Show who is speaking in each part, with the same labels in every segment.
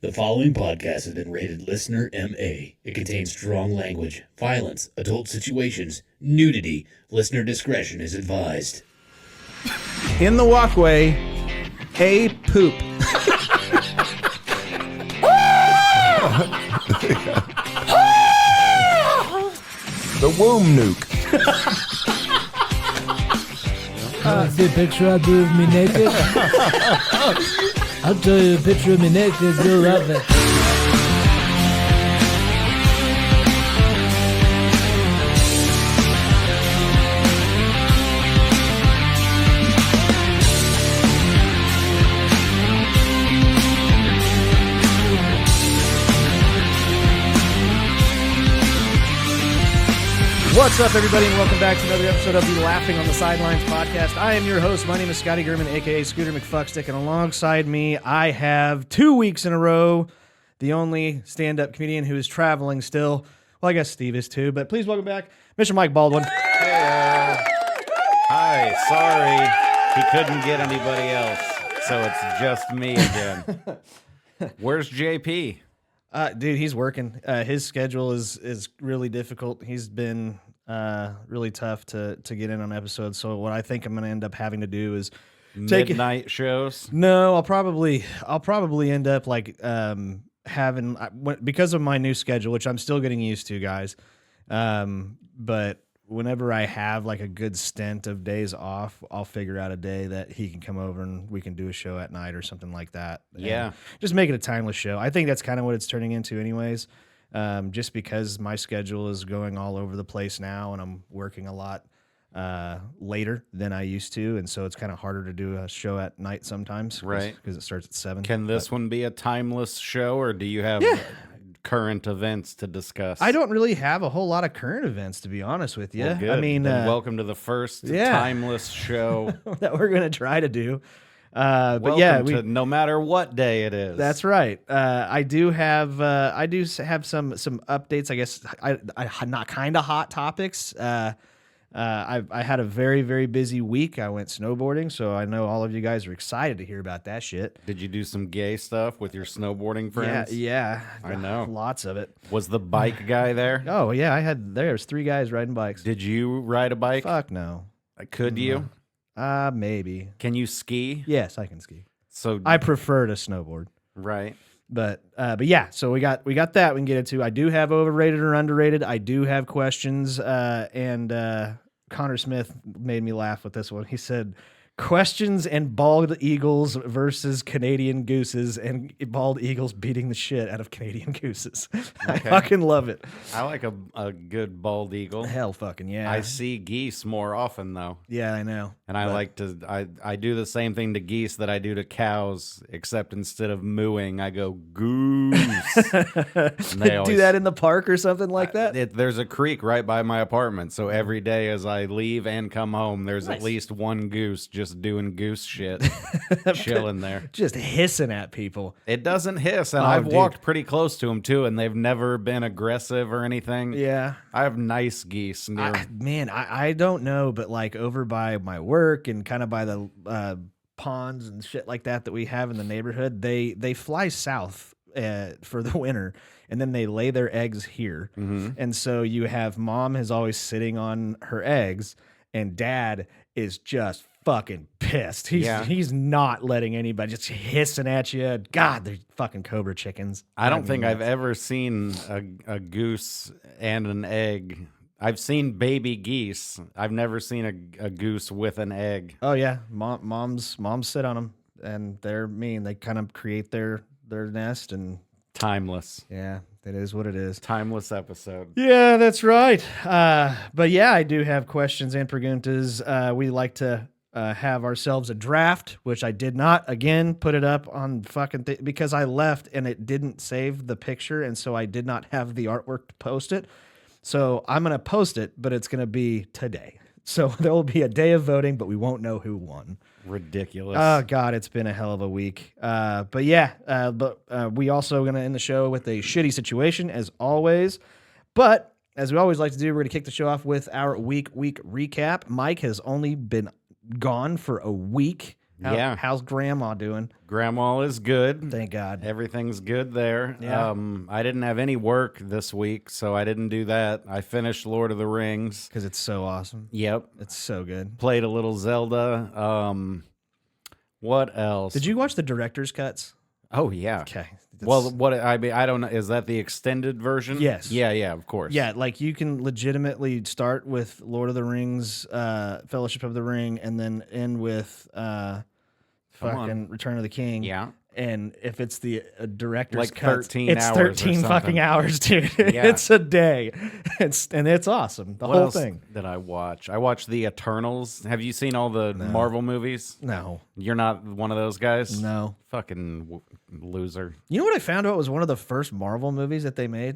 Speaker 1: The following podcast has been rated Listener MA. It contains strong language, violence, adult situations, nudity. Listener discretion is advised.
Speaker 2: In the walkway, a poop.
Speaker 3: The womb nuke.
Speaker 4: See a picture I do of me naked? I'll show you a picture of me naked, you'll love it.
Speaker 2: What's up, everybody, and welcome back to another episode of the Laughing on the Sidelines podcast. I am your host. My name is Scotty Gurman, a.k.a. Scooter McFuckstick, and alongside me, I have 2 weeks in a row the only stand-up comedian who is traveling still. Well, I guess Steve is too, but please welcome back Mr. Mike Baldwin.
Speaker 5: Hey, hi, sorry. He couldn't get anybody else, so it's just me again. Where's JP?
Speaker 2: Dude, he's working. His schedule is really difficult. He's been really tough to get in on episodes. So what I think I'm going to end up having to do is
Speaker 5: Midnight shows?
Speaker 2: No, I'll probably end up like having, because of my new schedule, which I'm still getting used to, guys. But whenever I have like a good stint of days off, I'll figure out a day that he can come over and we can do a show at night or something like that.
Speaker 5: Yeah.
Speaker 2: And just make it a timeless show. I think that's kind of what it's turning into anyways. Just because my schedule is going all over the place now and I'm working a lot later than I used to. And so it's kind of harder to do a show at night sometimes.
Speaker 5: Right.
Speaker 2: Because it starts at 7.
Speaker 5: Can this one be a timeless show, or do you have current events to discuss?
Speaker 2: I don't really have a whole lot of current events, to be honest with you.
Speaker 5: Well, good.
Speaker 2: I mean,
Speaker 5: then welcome to the first timeless show
Speaker 2: that we're going to try to do.
Speaker 5: But yeah, to no matter what day it is.
Speaker 2: That's right. I do have some updates. I guess I not kind of hot topics. I had a very, very busy week. I went snowboarding, so I know all of you guys are excited to hear about that shit.
Speaker 5: Did you do some gay stuff with your snowboarding friends?
Speaker 2: Yeah.
Speaker 5: I know.
Speaker 2: Lots of it.
Speaker 5: Was the bike guy there?
Speaker 2: Oh yeah, there's 3 guys riding bikes.
Speaker 5: Did you ride a bike?
Speaker 2: Fuck no.
Speaker 5: Could you?
Speaker 2: Maybe.
Speaker 5: Can you ski?
Speaker 2: Yes, I can ski.
Speaker 5: So
Speaker 2: I prefer to snowboard.
Speaker 5: Right.
Speaker 2: But yeah, so we got that we can get into. I do have overrated or underrated. I do have questions, and Connor Smith made me laugh with this one. He said, questions and bald eagles versus Canadian gooses, and bald eagles beating the shit out of Canadian gooses. I fucking love it.
Speaker 5: I like a good bald eagle.
Speaker 2: Hell fucking yeah.
Speaker 5: I see geese more often though.
Speaker 2: Yeah, I know.
Speaker 5: And I do the same thing to geese that I do to cows, except instead of mooing, I go goose.
Speaker 2: Do that in the park or something like that?
Speaker 5: There's a creek right by my apartment, so every day as I leave and come home, there's at least one goose just doing goose shit, chilling there.
Speaker 2: Just hissing at people.
Speaker 5: It doesn't hiss, and I've walked pretty close to them too, and they've never been aggressive or anything.
Speaker 2: Yeah.
Speaker 5: I have nice geese near.
Speaker 2: I don't know, but like over by my work and kind of by the ponds and shit like that we have in the neighborhood, they fly south for the winter, and then they lay their eggs here. Mm-hmm. And so you have mom is always sitting on her eggs, and dad is just fucking pissed. He's not letting anybody, just hissing at you. God, they're fucking cobra chickens.
Speaker 5: I don't think I've ever seen a goose and an egg. I've seen baby geese. I've never seen a goose with an egg.
Speaker 2: Oh yeah, moms sit on them, and they're mean. They kind of create their nest, and
Speaker 5: timeless.
Speaker 2: Yeah, it is what it is.
Speaker 5: Timeless episode.
Speaker 2: Yeah, that's right. But yeah, I do have questions and preguntas. We like to have ourselves a draft, which I did not, again, put it up on fucking because I left and it didn't save the picture, and so I did not have the artwork to post it. So I'm going to post it, but it's going to be today. So there will be a day of voting, but we won't know who won.
Speaker 5: Ridiculous.
Speaker 2: Oh, God, it's been a hell of a week. But yeah, we also going to end the show with a shitty situation, as always. But as we always like to do, we're going to kick the show off with our week recap. Mike has only been gone for a week.
Speaker 5: Yeah.
Speaker 2: How's Grandma doing?
Speaker 5: Grandma is good.
Speaker 2: Thank God.
Speaker 5: Everything's good there.
Speaker 2: Yeah.
Speaker 5: I didn't have any work this week, so I didn't do that. I finished Lord of the Rings.
Speaker 2: Because it's so awesome.
Speaker 5: Yep.
Speaker 2: It's so good.
Speaker 5: Played a little Zelda. What else?
Speaker 2: Did you watch the director's cuts?
Speaker 5: Oh, yeah.
Speaker 2: Okay.
Speaker 5: Well, what I mean, I don't know. Is that the extended version?
Speaker 2: Yes.
Speaker 5: Yeah, of course.
Speaker 2: Yeah, like you can legitimately start with Lord of the Rings, Fellowship of the Ring, and then end with fucking Return of the King.
Speaker 5: Yeah.
Speaker 2: And if it's the director's
Speaker 5: Like
Speaker 2: cuts,
Speaker 5: 13
Speaker 2: it's
Speaker 5: hours or
Speaker 2: 13
Speaker 5: something.
Speaker 2: fucking hours, dude.
Speaker 5: Yeah.
Speaker 2: It's a day. It's awesome. The
Speaker 5: What
Speaker 2: whole
Speaker 5: else
Speaker 2: thing.
Speaker 5: did I watch? I watched The Eternals. Have you seen all the Marvel movies?
Speaker 2: No.
Speaker 5: You're not one of those guys?
Speaker 2: No.
Speaker 5: Fucking loser.
Speaker 2: You know what I found out was one of the first Marvel movies that they made?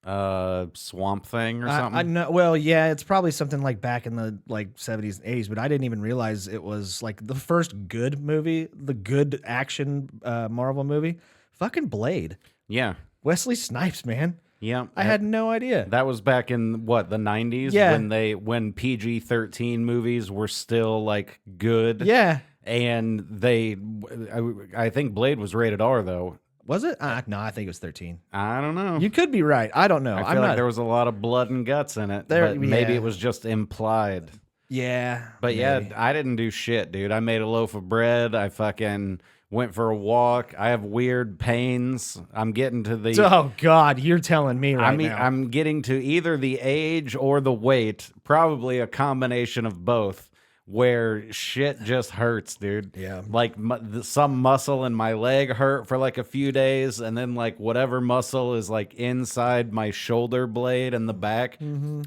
Speaker 5: Swamp Thing or something?
Speaker 2: I know. Well, yeah, it's probably something like back in the like 70s and 80s, but I didn't even realize it was like the first good movie, the good action Marvel movie. Fucking Blade.
Speaker 5: Yeah.
Speaker 2: Wesley Snipes, man.
Speaker 5: Yeah.
Speaker 2: I had no idea.
Speaker 5: That was back in what, the 90s?
Speaker 2: Yeah.
Speaker 5: When PG-13 movies were still like good.
Speaker 2: Yeah.
Speaker 5: And I think Blade was rated R though.
Speaker 2: Was it? No, I think it was 13.
Speaker 5: I don't know.
Speaker 2: You could be right. I don't know.
Speaker 5: I
Speaker 2: I'm
Speaker 5: feel like
Speaker 2: not.
Speaker 5: there was a lot of blood and guts in it.
Speaker 2: There-
Speaker 5: But maybe
Speaker 2: yeah.
Speaker 5: it was just implied.
Speaker 2: Yeah.
Speaker 5: But
Speaker 2: maybe.
Speaker 5: yeah, I didn't do shit, dude. I made a loaf of bread. I fucking went for a walk. I have weird pains. I'm getting to the
Speaker 2: Oh God, you're telling me right now.
Speaker 5: I'm getting to either the age or the weight, probably a combination of both, where shit just hurts, dude.
Speaker 2: Yeah.
Speaker 5: Like some muscle in my leg hurt for like a few days, and then like whatever muscle is like inside my shoulder blade and the back,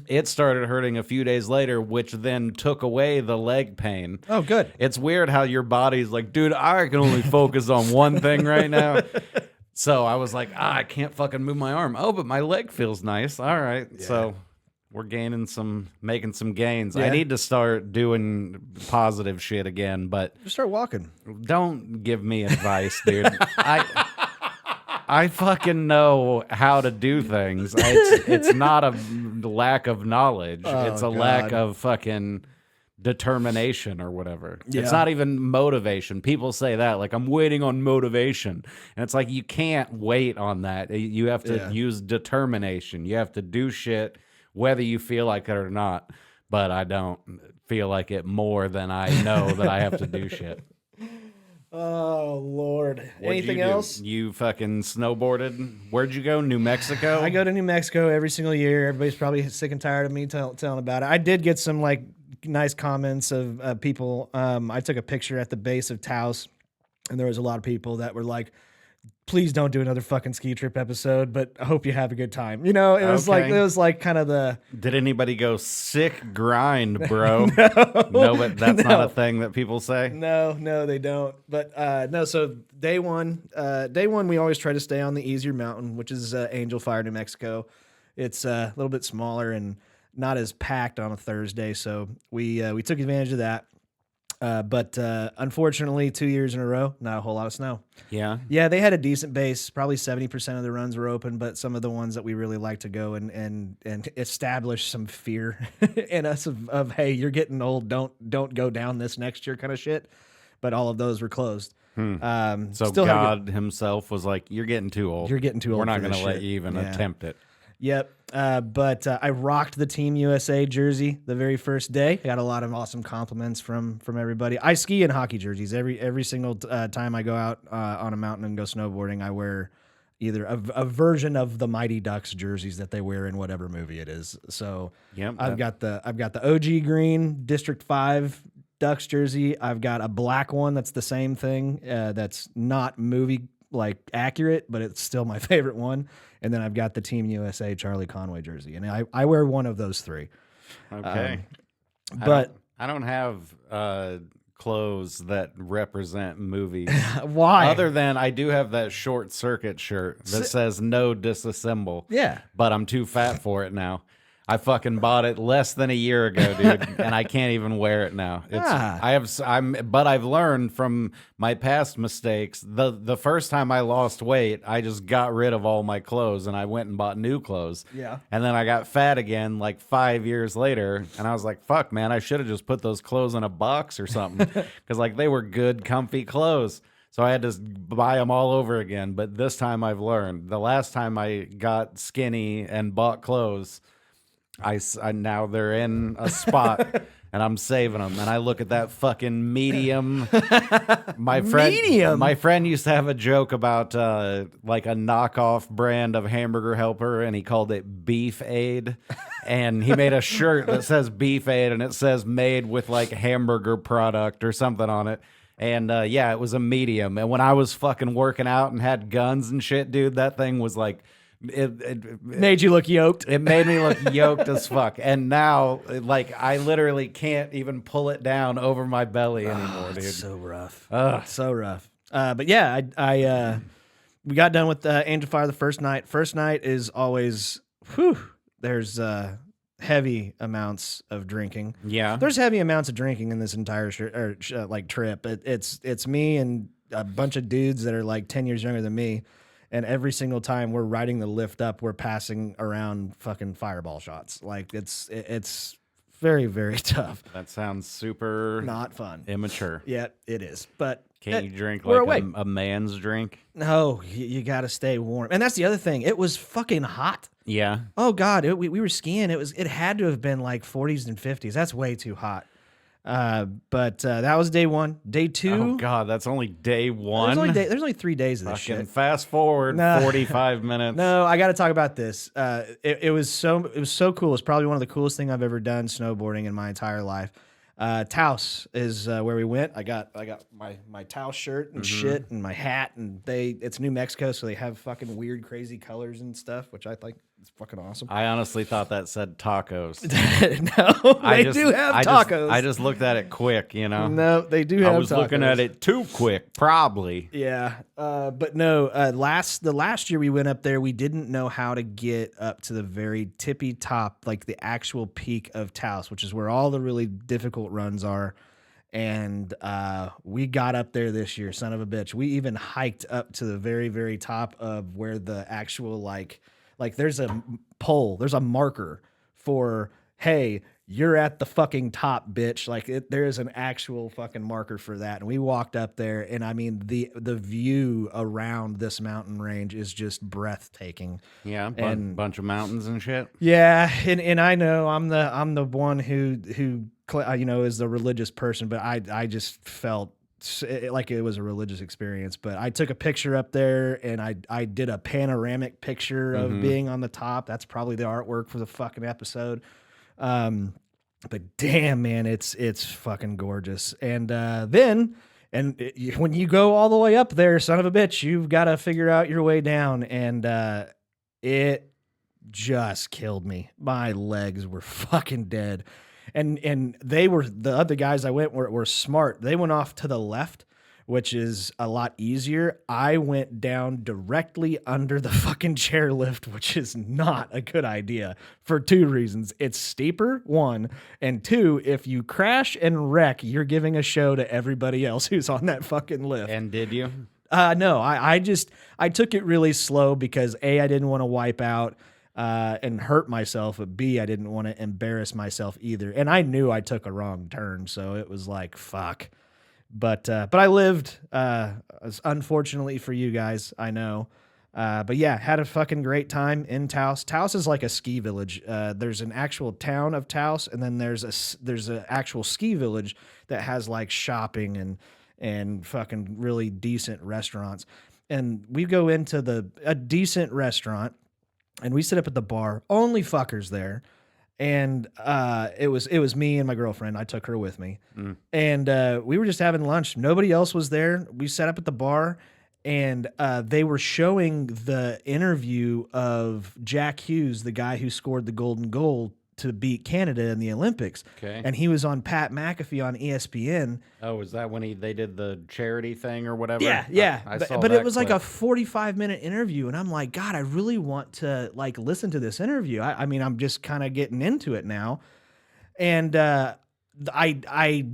Speaker 5: it started hurting a few days later, which then took away the leg pain.
Speaker 2: Oh, good.
Speaker 5: It's weird how your body's like, dude, I can only focus on one thing right now. So I was like, I can't fucking move my arm. Oh, but my leg feels nice. All right. So we're making some gains. I
Speaker 2: Yeah.
Speaker 5: need to start doing positive shit again, but
Speaker 2: Just start walking.
Speaker 5: don't give me advice, dude. I fucking know how to do things. It's not a lack of knowledge. It's a lack
Speaker 2: God.
Speaker 5: of fucking determination or whatever.
Speaker 2: Yeah.
Speaker 5: It's not even motivation. People say that like I'm waiting on motivation. And it's like you can't wait on that. You have to use determination. You have to do shit whether you feel like it or not. But I don't feel like it more than I know that I have to do shit.
Speaker 2: Oh Lord.
Speaker 5: What'd you
Speaker 2: Anything
Speaker 5: do?
Speaker 2: else?
Speaker 5: You fucking snowboarded? Where'd you go? New Mexico?
Speaker 2: I go to New Mexico every single year. Everybody's probably sick and tired of me telling about it. I did get some like nice comments of people. I took a picture at the base of Taos, and there was a lot of people that were like, please don't do another fucking ski trip episode, but I hope you have a good time. You know, it was like kind of the
Speaker 5: Did anybody go sick grind, bro? No, but that's not a thing that people say.
Speaker 2: no, they don't. But no, so day one, we always try to stay on the easier mountain, which is Angel Fire, New Mexico. It's a little bit smaller and not as packed on a Thursday, so we took advantage of that. But unfortunately, 2 years in a row, not a whole lot of snow.
Speaker 5: Yeah.
Speaker 2: Yeah, they had a decent base. Probably 70% of the runs were open, but some of the ones that we really like to go and establish some fear in us of hey, you're getting old. Don't go down this next year kind of shit. But all of those were closed.
Speaker 5: So
Speaker 2: still have
Speaker 5: God himself was like, you're getting too old.
Speaker 2: You're getting too old
Speaker 5: We're not
Speaker 2: for
Speaker 5: going
Speaker 2: this
Speaker 5: to let
Speaker 2: shit."
Speaker 5: you even
Speaker 2: Yeah.
Speaker 5: attempt it.
Speaker 2: Yep. But I rocked the Team USA jersey the very first day. I got a lot of awesome compliments from everybody. I ski in hockey jerseys every single time I go out on a mountain and go snowboarding. I wear either a version of the Mighty Ducks jerseys that they wear in whatever movie it is. So
Speaker 5: Yep,
Speaker 2: I've got the OG green District 5 Ducks jersey. I've got a black one that's the same thing. That's not movie like accurate, but it's still my favorite one. And then I've got the Team USA Charlie Conway jersey, and I wear one of those three.
Speaker 5: Okay.
Speaker 2: But
Speaker 5: I don't have clothes that represent movies.
Speaker 2: why?
Speaker 5: Other than I do have that short circuit shirt that says no disassemble.
Speaker 2: Yeah.
Speaker 5: But I'm too fat for it now. I fucking bought it less than a year ago, dude, and I can't even wear it now. But I've learned from my past mistakes. The first time I lost weight, I just got rid of all my clothes and I went and bought new clothes.
Speaker 2: Yeah.
Speaker 5: And then I got fat again like 5 years later, and I was like, fuck, man, I should have just put those clothes in a box or something, because like they were good, comfy clothes. So I had to buy them all over again. But this time I've learned. The last time I got skinny and bought clothes, I now they're in a spot and I'm saving them. And I look at that fucking medium. My friend used to have a joke about like a knockoff brand of Hamburger Helper, and he called it Beef Aid. And he made a shirt that says Beef Aid, and it says made with like hamburger product or something on it. And yeah, it was a medium. And when I was fucking working out and had guns and shit, dude, that thing was like, it
Speaker 2: made you look yoked.
Speaker 5: It made me look yoked as fuck. And now, like, I literally can't even pull it down over my belly anymore, dude.
Speaker 2: So rough. So rough. But yeah, we got done with Angel Fire the first night. First night is always, there's heavy amounts of drinking.
Speaker 5: Yeah,
Speaker 2: there's heavy amounts of drinking in this entire trip. It's me and a bunch of dudes that are like 10 years younger than me, and every single time we're riding the lift up, we're passing around fucking fireball shots. Like it's very, very tough.
Speaker 5: That sounds super
Speaker 2: not fun,
Speaker 5: immature.
Speaker 2: Yeah, it is. But
Speaker 5: can't you drink like a man's drink?
Speaker 2: No, you got to stay warm. And that's the other thing. It was fucking hot.
Speaker 5: Yeah.
Speaker 2: Oh God, we were skiing. It had to have been like 40s and 50s. That's way too hot. But that was day one. Day two.
Speaker 5: Oh God, that's only day one.
Speaker 2: There's only 3 days of this
Speaker 5: fucking
Speaker 2: shit.
Speaker 5: Fast forward 45 minutes.
Speaker 2: No, I got to talk about this. It was so cool. It's probably one of the coolest thing I've ever done snowboarding in my entire life. Taos is where we went. I got my Taos shirt and shit and my hat, and it's New Mexico, so they have fucking weird, crazy colors and stuff, which I think is fucking awesome.
Speaker 5: I honestly thought that said tacos.
Speaker 2: No, they do have tacos.
Speaker 5: I just looked at it quick, you know.
Speaker 2: No, they do have tacos.
Speaker 5: I was looking at it too quick, probably.
Speaker 2: Yeah, but no. The last year we went up there, we didn't know how to get up to the very tippy top, like the actual peak of Taos, which is where all the really difficult runs are. And we got up there this year, son of a bitch. We even hiked up to the very, very top of where the actual like there's a pole, there's a marker for, hey, you're at the fucking top, bitch. Like there is an actual fucking marker for that. And we walked up there, and I mean the view around this mountain range is just breathtaking.
Speaker 5: Yeah, bunch of mountains and shit.
Speaker 2: Yeah, and I know I'm the one who is the religious person, but I just felt like it was a religious experience. But I took a picture up there, and I did a panoramic picture of being on the top. That's probably the artwork for the fucking episode. But damn, man, it's fucking gorgeous. And when you go all the way up there, son of a bitch, you've got to figure out your way down. And it just killed me. My legs were fucking dead. And the other guys I went were smart. They went off to the left, which is a lot easier. I went down directly under the fucking chairlift, which is not a good idea for 2 reasons. It's steeper, 1, and 2, if you crash and wreck, you're giving a show to everybody else who's on that fucking lift.
Speaker 5: And did you?
Speaker 2: No, I took it really slow because A, I didn't want to wipe out and hurt myself, but B, I didn't want to embarrass myself either. And I knew I took a wrong turn, so it was like, fuck. But I lived, unfortunately for you guys, I know. But yeah, had a fucking great time in Taos. Taos is like a ski village. There's an actual town of Taos, and then there's an actual ski village that has like shopping and fucking really decent restaurants. And we go into a decent restaurant, and we sit up at the bar. Only fuckers there. And it was me and my girlfriend. I took her with me. And we were just having lunch. Nobody else was there. We sat up at the bar, and they were showing the interview of Jack Hughes, the guy who scored the golden goal to beat Canada in the Olympics.
Speaker 5: Okay.
Speaker 2: And he was on Pat McAfee on ESPN.
Speaker 5: Oh, is that when they did the charity thing or whatever?
Speaker 2: Yeah.
Speaker 5: I
Speaker 2: But
Speaker 5: saw
Speaker 2: it
Speaker 5: that
Speaker 2: was like
Speaker 5: clip.
Speaker 2: a 45-minute interview, and I'm like, God, I really want to like listen to this interview. I mean, I'm just kind of getting into it now, and I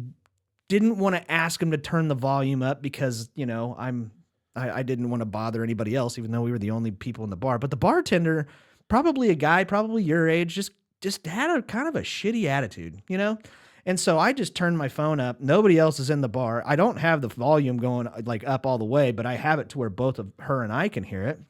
Speaker 2: didn't want to ask him to turn the volume up because I didn't want to bother anybody else, even though we were the only people in the bar. But the bartender, probably a guy, probably your age, just had a kind of a shitty attitude, And so I just turned my phone up. Nobody else is in the bar. I don't have the volume going like up all the way, but I have it to where both of her and I can hear it.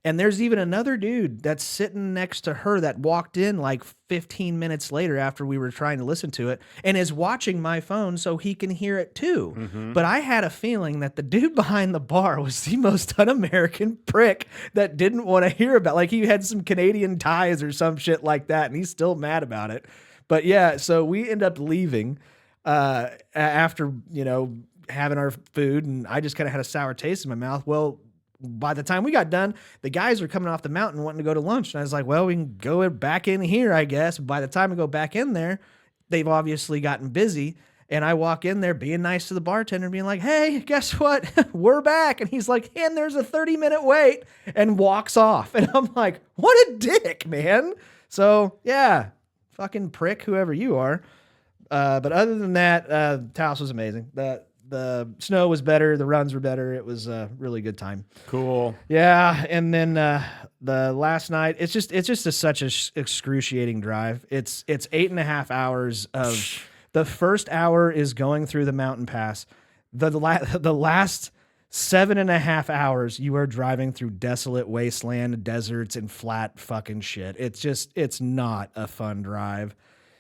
Speaker 2: And there's even another dude that's sitting next to her that walked in like 15 minutes later after we were trying to listen to it and is watching my phone so he can hear it too.
Speaker 5: Mm-hmm.
Speaker 2: But I had a feeling that the dude behind the bar was the most un-American prick that didn't want to hear about. Like he had some Canadian ties or some shit like that, and he's still mad about it. But yeah, so we end up leaving after, having our food, and I just kind of had a sour taste in my mouth. Well, by the time we got done, the guys were coming off the mountain wanting to go to lunch. And I was like, well, we can go back in here, I guess. By the time we go back in there, they've obviously gotten busy. And I walk in there being nice to the bartender, being like, hey, guess what? We're back. And he's like, and there's a 30-minute wait, and walks off. And I'm like, what a dick, man. So, yeah, fucking prick, whoever you are. But other than that, Taos was amazing. The snow was better. The runs were better. It was a really good time.
Speaker 5: Cool.
Speaker 2: Yeah. And then the last night, it's just such an excruciating drive. It's 8.5 hours of the first hour is going through the mountain pass. The last 7.5 hours, you are driving through desolate wasteland, deserts, and flat fucking shit. It's not a fun drive.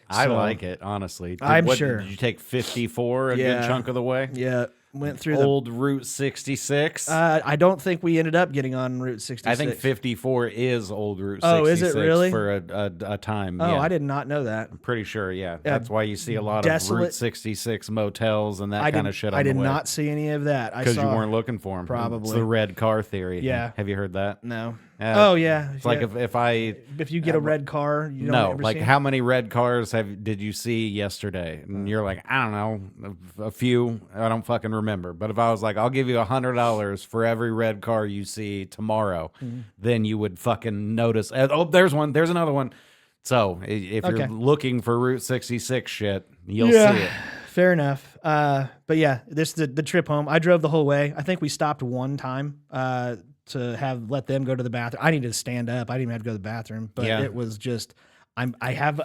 Speaker 5: I
Speaker 2: So,
Speaker 5: like it, honestly.
Speaker 2: I'm sure.
Speaker 5: Did you take 54 a
Speaker 2: Yeah.
Speaker 5: good chunk of the way?
Speaker 2: Yeah. Went through
Speaker 5: Old Route 66?
Speaker 2: I don't think we ended up getting on Route 66.
Speaker 5: I think 54 is Old Route 66
Speaker 2: Oh, is it really?
Speaker 5: for a time.
Speaker 2: Oh,
Speaker 5: yeah.
Speaker 2: I did not know that.
Speaker 5: I'm pretty sure, yeah. That's why you see a lot of
Speaker 2: desolate-
Speaker 5: Route 66 motels and that kind of shit on
Speaker 2: I
Speaker 5: the
Speaker 2: did
Speaker 5: way.
Speaker 2: not see any of that.
Speaker 5: Because you weren't looking for them.
Speaker 2: Probably.
Speaker 5: It's the red car theory.
Speaker 2: Yeah.
Speaker 5: Have you heard that?
Speaker 2: No.
Speaker 5: Yeah.
Speaker 2: Oh yeah.
Speaker 5: It's like
Speaker 2: if you get a red car, you don't
Speaker 5: no,
Speaker 2: ever
Speaker 5: like
Speaker 2: see 'em?
Speaker 5: how many red cars did you see yesterday? And you're like, I don't know, a few. I don't fucking remember. But if I was like, I'll give you $100 for every red car you see tomorrow, then you would fucking notice. Oh, there's one. There's another one. So if
Speaker 2: Okay.
Speaker 5: you're looking for Route 66 shit, you'll see it.
Speaker 2: Fair enough. But yeah, the trip home. I drove the whole way. I think we stopped one time to let them go to the bathroom. I needed to stand up. I didn't even have to go to the bathroom. But
Speaker 5: Yeah.
Speaker 2: it was just I have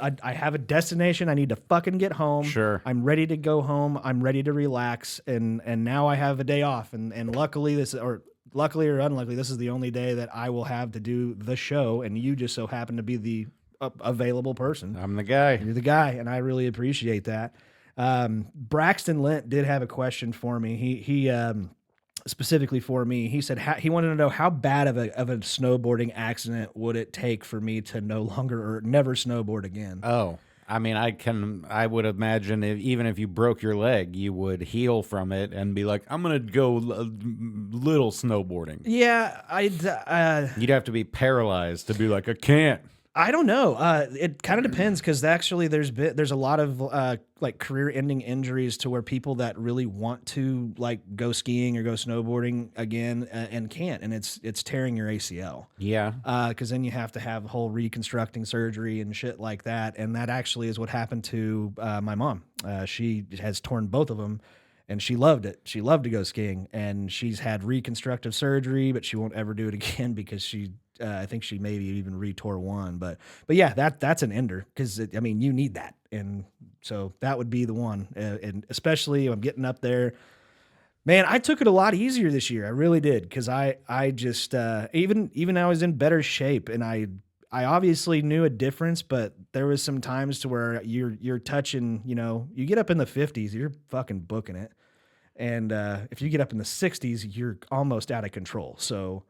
Speaker 2: a destination. I need to fucking get home.
Speaker 5: Sure.
Speaker 2: I'm ready to go home. I'm ready to relax. And now I have a day off. And luckily luckily or unluckily, this is the only day that I will have to do the show. And you just so happen to be the available person.
Speaker 5: I'm the guy.
Speaker 2: You're the guy, and I really appreciate that. Braxton Lint did have a question for me. He specifically for me. He said he wanted to know how bad of a snowboarding accident would it take for me to no longer or never snowboard again.
Speaker 5: Oh, I mean, I would imagine even if you broke your leg, you would heal from it and be like, I'm going to go little snowboarding.
Speaker 2: Yeah,
Speaker 5: You'd have to be paralyzed to be like, I can't.
Speaker 2: I don't know. It kind of depends because actually there's a lot of like career-ending injuries to where people that really want to like go skiing or go snowboarding again and can't, and it's tearing your ACL.
Speaker 5: Yeah.
Speaker 2: Because then you have to have whole reconstructing surgery and shit like that, and that actually is what happened to my mom. She has torn both of them. And she loved it. She loved to go skiing, and she's had reconstructive surgery, but she won't ever do it again because I think she maybe even retore one. But yeah, that's an ender because I mean you need that, and so that would be the one. And especially I'm getting up there, man. I took it a lot easier this year. I really did because I just even I was in better shape, and I obviously knew a difference, but there was some times to where you're touching, you get up in the 50s, you're fucking booking it. And if you get up in the 60s, you're almost out of control. So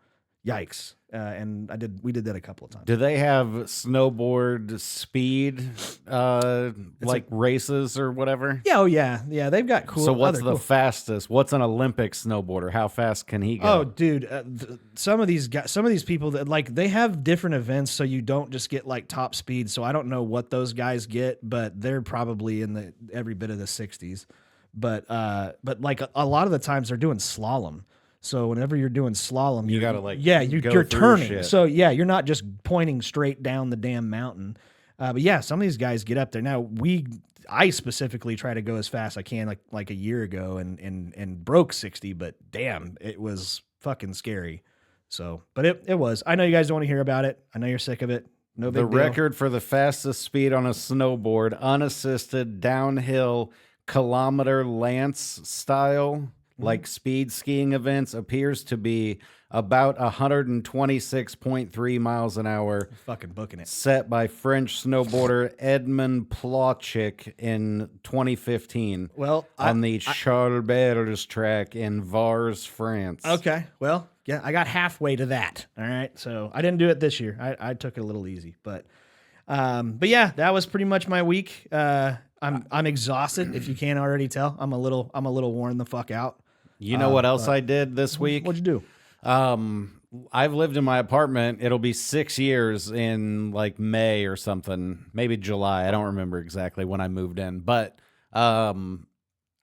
Speaker 2: yikes. and we did that a couple of times.
Speaker 5: Do they have snowboard speed like races or whatever?
Speaker 2: Yeah, oh yeah, they've got cool.
Speaker 5: So what's the fastest? What's an Olympic snowboarder? How fast can he go?
Speaker 2: Oh, dude, some of these people that like they have different events, so you don't just get like top speed. So I don't know what those guys get, but they're probably in every bit of the 60s. But like a lot of the times they're doing slalom. So whenever you're doing slalom,
Speaker 5: you gotta like
Speaker 2: you're turning.
Speaker 5: Shit.
Speaker 2: So yeah, you're not just pointing straight down the damn mountain. But yeah, some of these guys get up there. Now I specifically try to go as fast as I can, like a year ago, and broke 60. But damn, it was fucking scary. So, but it was. I know you guys don't want to hear about it. I know you're sick of it. No big deal.
Speaker 5: The record for the fastest speed on a snowboard, unassisted downhill kilometer lance style. Like speed skiing events, appears to be about 126.3 miles an hour.
Speaker 2: Fucking booking it.
Speaker 5: Set by French snowboarder Edmond Plotchik in 2015.
Speaker 2: Well,
Speaker 5: on the Charles track in Vars, France.
Speaker 2: Okay. Well, yeah, I got halfway to that. All right. So I didn't do it this year. I took it a little easy, but yeah, that was pretty much my week. I'm exhausted. If you can't already tell, I'm a little worn the fuck out.
Speaker 5: You know what else I did this week?
Speaker 2: What'd you do?
Speaker 5: I've lived in my apartment. It'll be 6 years in like May or something, maybe July. I don't remember exactly when I moved in, but when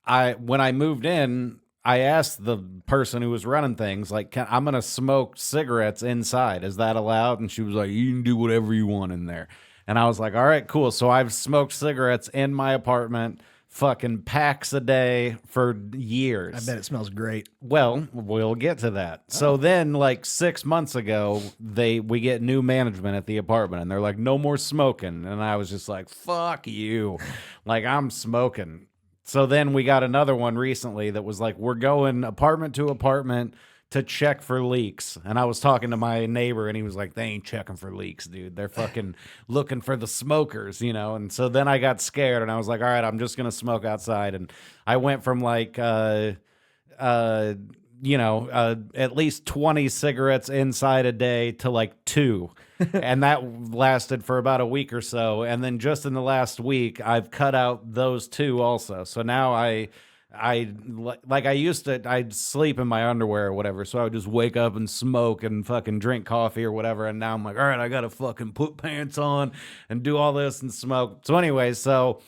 Speaker 5: I moved in, I asked the person who was running things, like, I'm going to smoke cigarettes inside. Is that allowed? And she was like, you can do whatever you want in there. And I was like, all right, cool. So I've smoked cigarettes in my apartment, fucking packs a day for years.
Speaker 2: I bet it smells great.
Speaker 5: Well, we'll get to that. So then, like 6 months ago, we get new management at the apartment, and they're like, no more smoking. And I was just like, fuck you. Like, I'm smoking. So then we got another one recently that was like, we're going apartment to apartment to check for leaks. And I was talking to my neighbor, and he was like, they ain't checking for leaks, dude. They're fucking looking for the smokers, you know? And so then I got scared, and I was like, all right, I'm just going to smoke outside. And I went from like, at least 20 cigarettes inside a day to like 2. And that lasted for about a week or so. And then just in the last week, I've cut out those 2 also. So now I'd sleep in my underwear or whatever. So I would just wake up and smoke and fucking drink coffee or whatever. And now I'm like, all right, I got to fucking put pants on and do all this and smoke. So anyway, so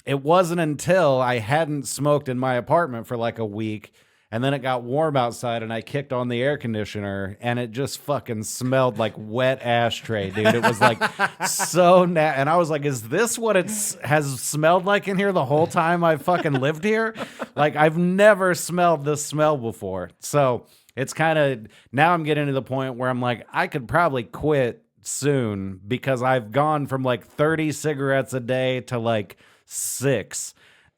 Speaker 5: it wasn't until I hadn't smoked in my apartment for like a week, and then it got warm outside, and I kicked on the air conditioner, and it just fucking smelled like wet ashtray, dude. It was like so and I was like, is this what it has smelled like in here the whole time I've fucking lived here? Like, I've never smelled this smell before. So it's kind of, now I'm getting to the point where I'm like, I could probably quit soon, because I've gone from like 30 cigarettes a day to like 6.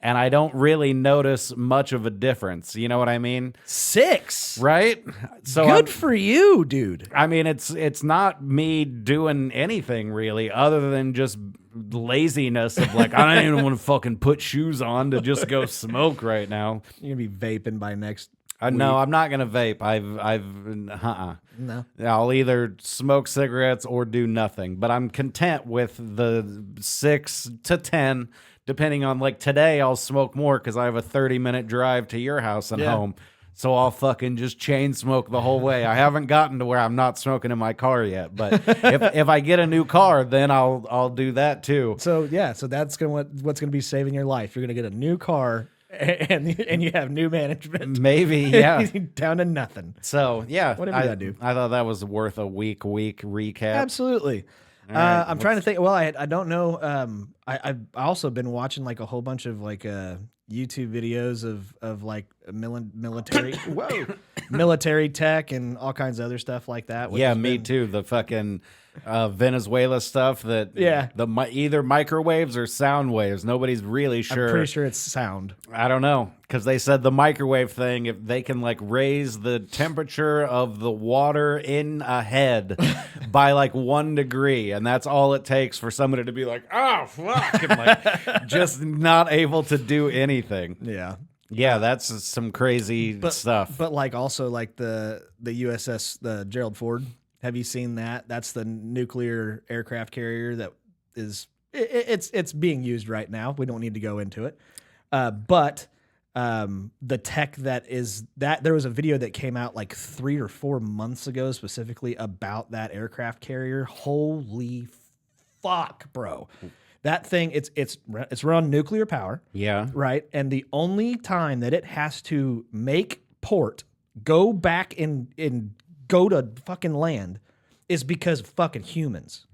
Speaker 5: And I don't really notice much of a difference. You know what I mean?
Speaker 2: 6,
Speaker 5: right? So
Speaker 2: good for you, dude.
Speaker 5: I mean, it's not me doing anything really, other than just laziness of like, I don't even want to fucking put shoes on to just go smoke right now.
Speaker 2: You're gonna be vaping by next.
Speaker 5: No, I'm not gonna vape.
Speaker 2: No.
Speaker 5: I'll either smoke cigarettes or do nothing. But I'm content with the 6 to 10. Depending on, like, today I'll smoke more because I have a 30-minute drive to your house and home. So I'll fucking just chain smoke the whole way. I haven't gotten to where I'm not smoking in my car yet. But if I get a new car, then I'll do that too.
Speaker 2: So yeah, so that's what's gonna be saving your life. You're gonna get a new car, and you have new management.
Speaker 5: Maybe, yeah.
Speaker 2: Down to nothing.
Speaker 5: So yeah,
Speaker 2: whatever you gotta do.
Speaker 5: I thought that was worth a week recap.
Speaker 2: Absolutely.
Speaker 5: Right,
Speaker 2: I'm trying to think. Well, I don't know. I've also been watching like a whole bunch of like YouTube videos of like military military tech and all kinds of other stuff like that.
Speaker 5: Yeah, me too. The fucking Venezuela stuff that either microwaves or sound waves. Nobody's really sure.
Speaker 2: I'm pretty sure it's sound.
Speaker 5: I don't know, because they said the microwave thing, if they can like raise the temperature of the water in a head by like 1 degree, and that's all it takes for somebody to be like, oh fuck, and like just not able to do anything. Yeah, that's some crazy stuff.
Speaker 2: But like also like the USS the Gerald Ford Have you seen that? That's the nuclear aircraft carrier that is it's being used right now. We don't need to go into it. But the tech that is that there was a video that came out like 3 or 4 months ago specifically about that aircraft carrier. Holy fuck, bro. That thing, it's run on nuclear power.
Speaker 5: Yeah.
Speaker 2: Right? And the only time that it has to make port, go back and go to fucking land is because of fucking humans.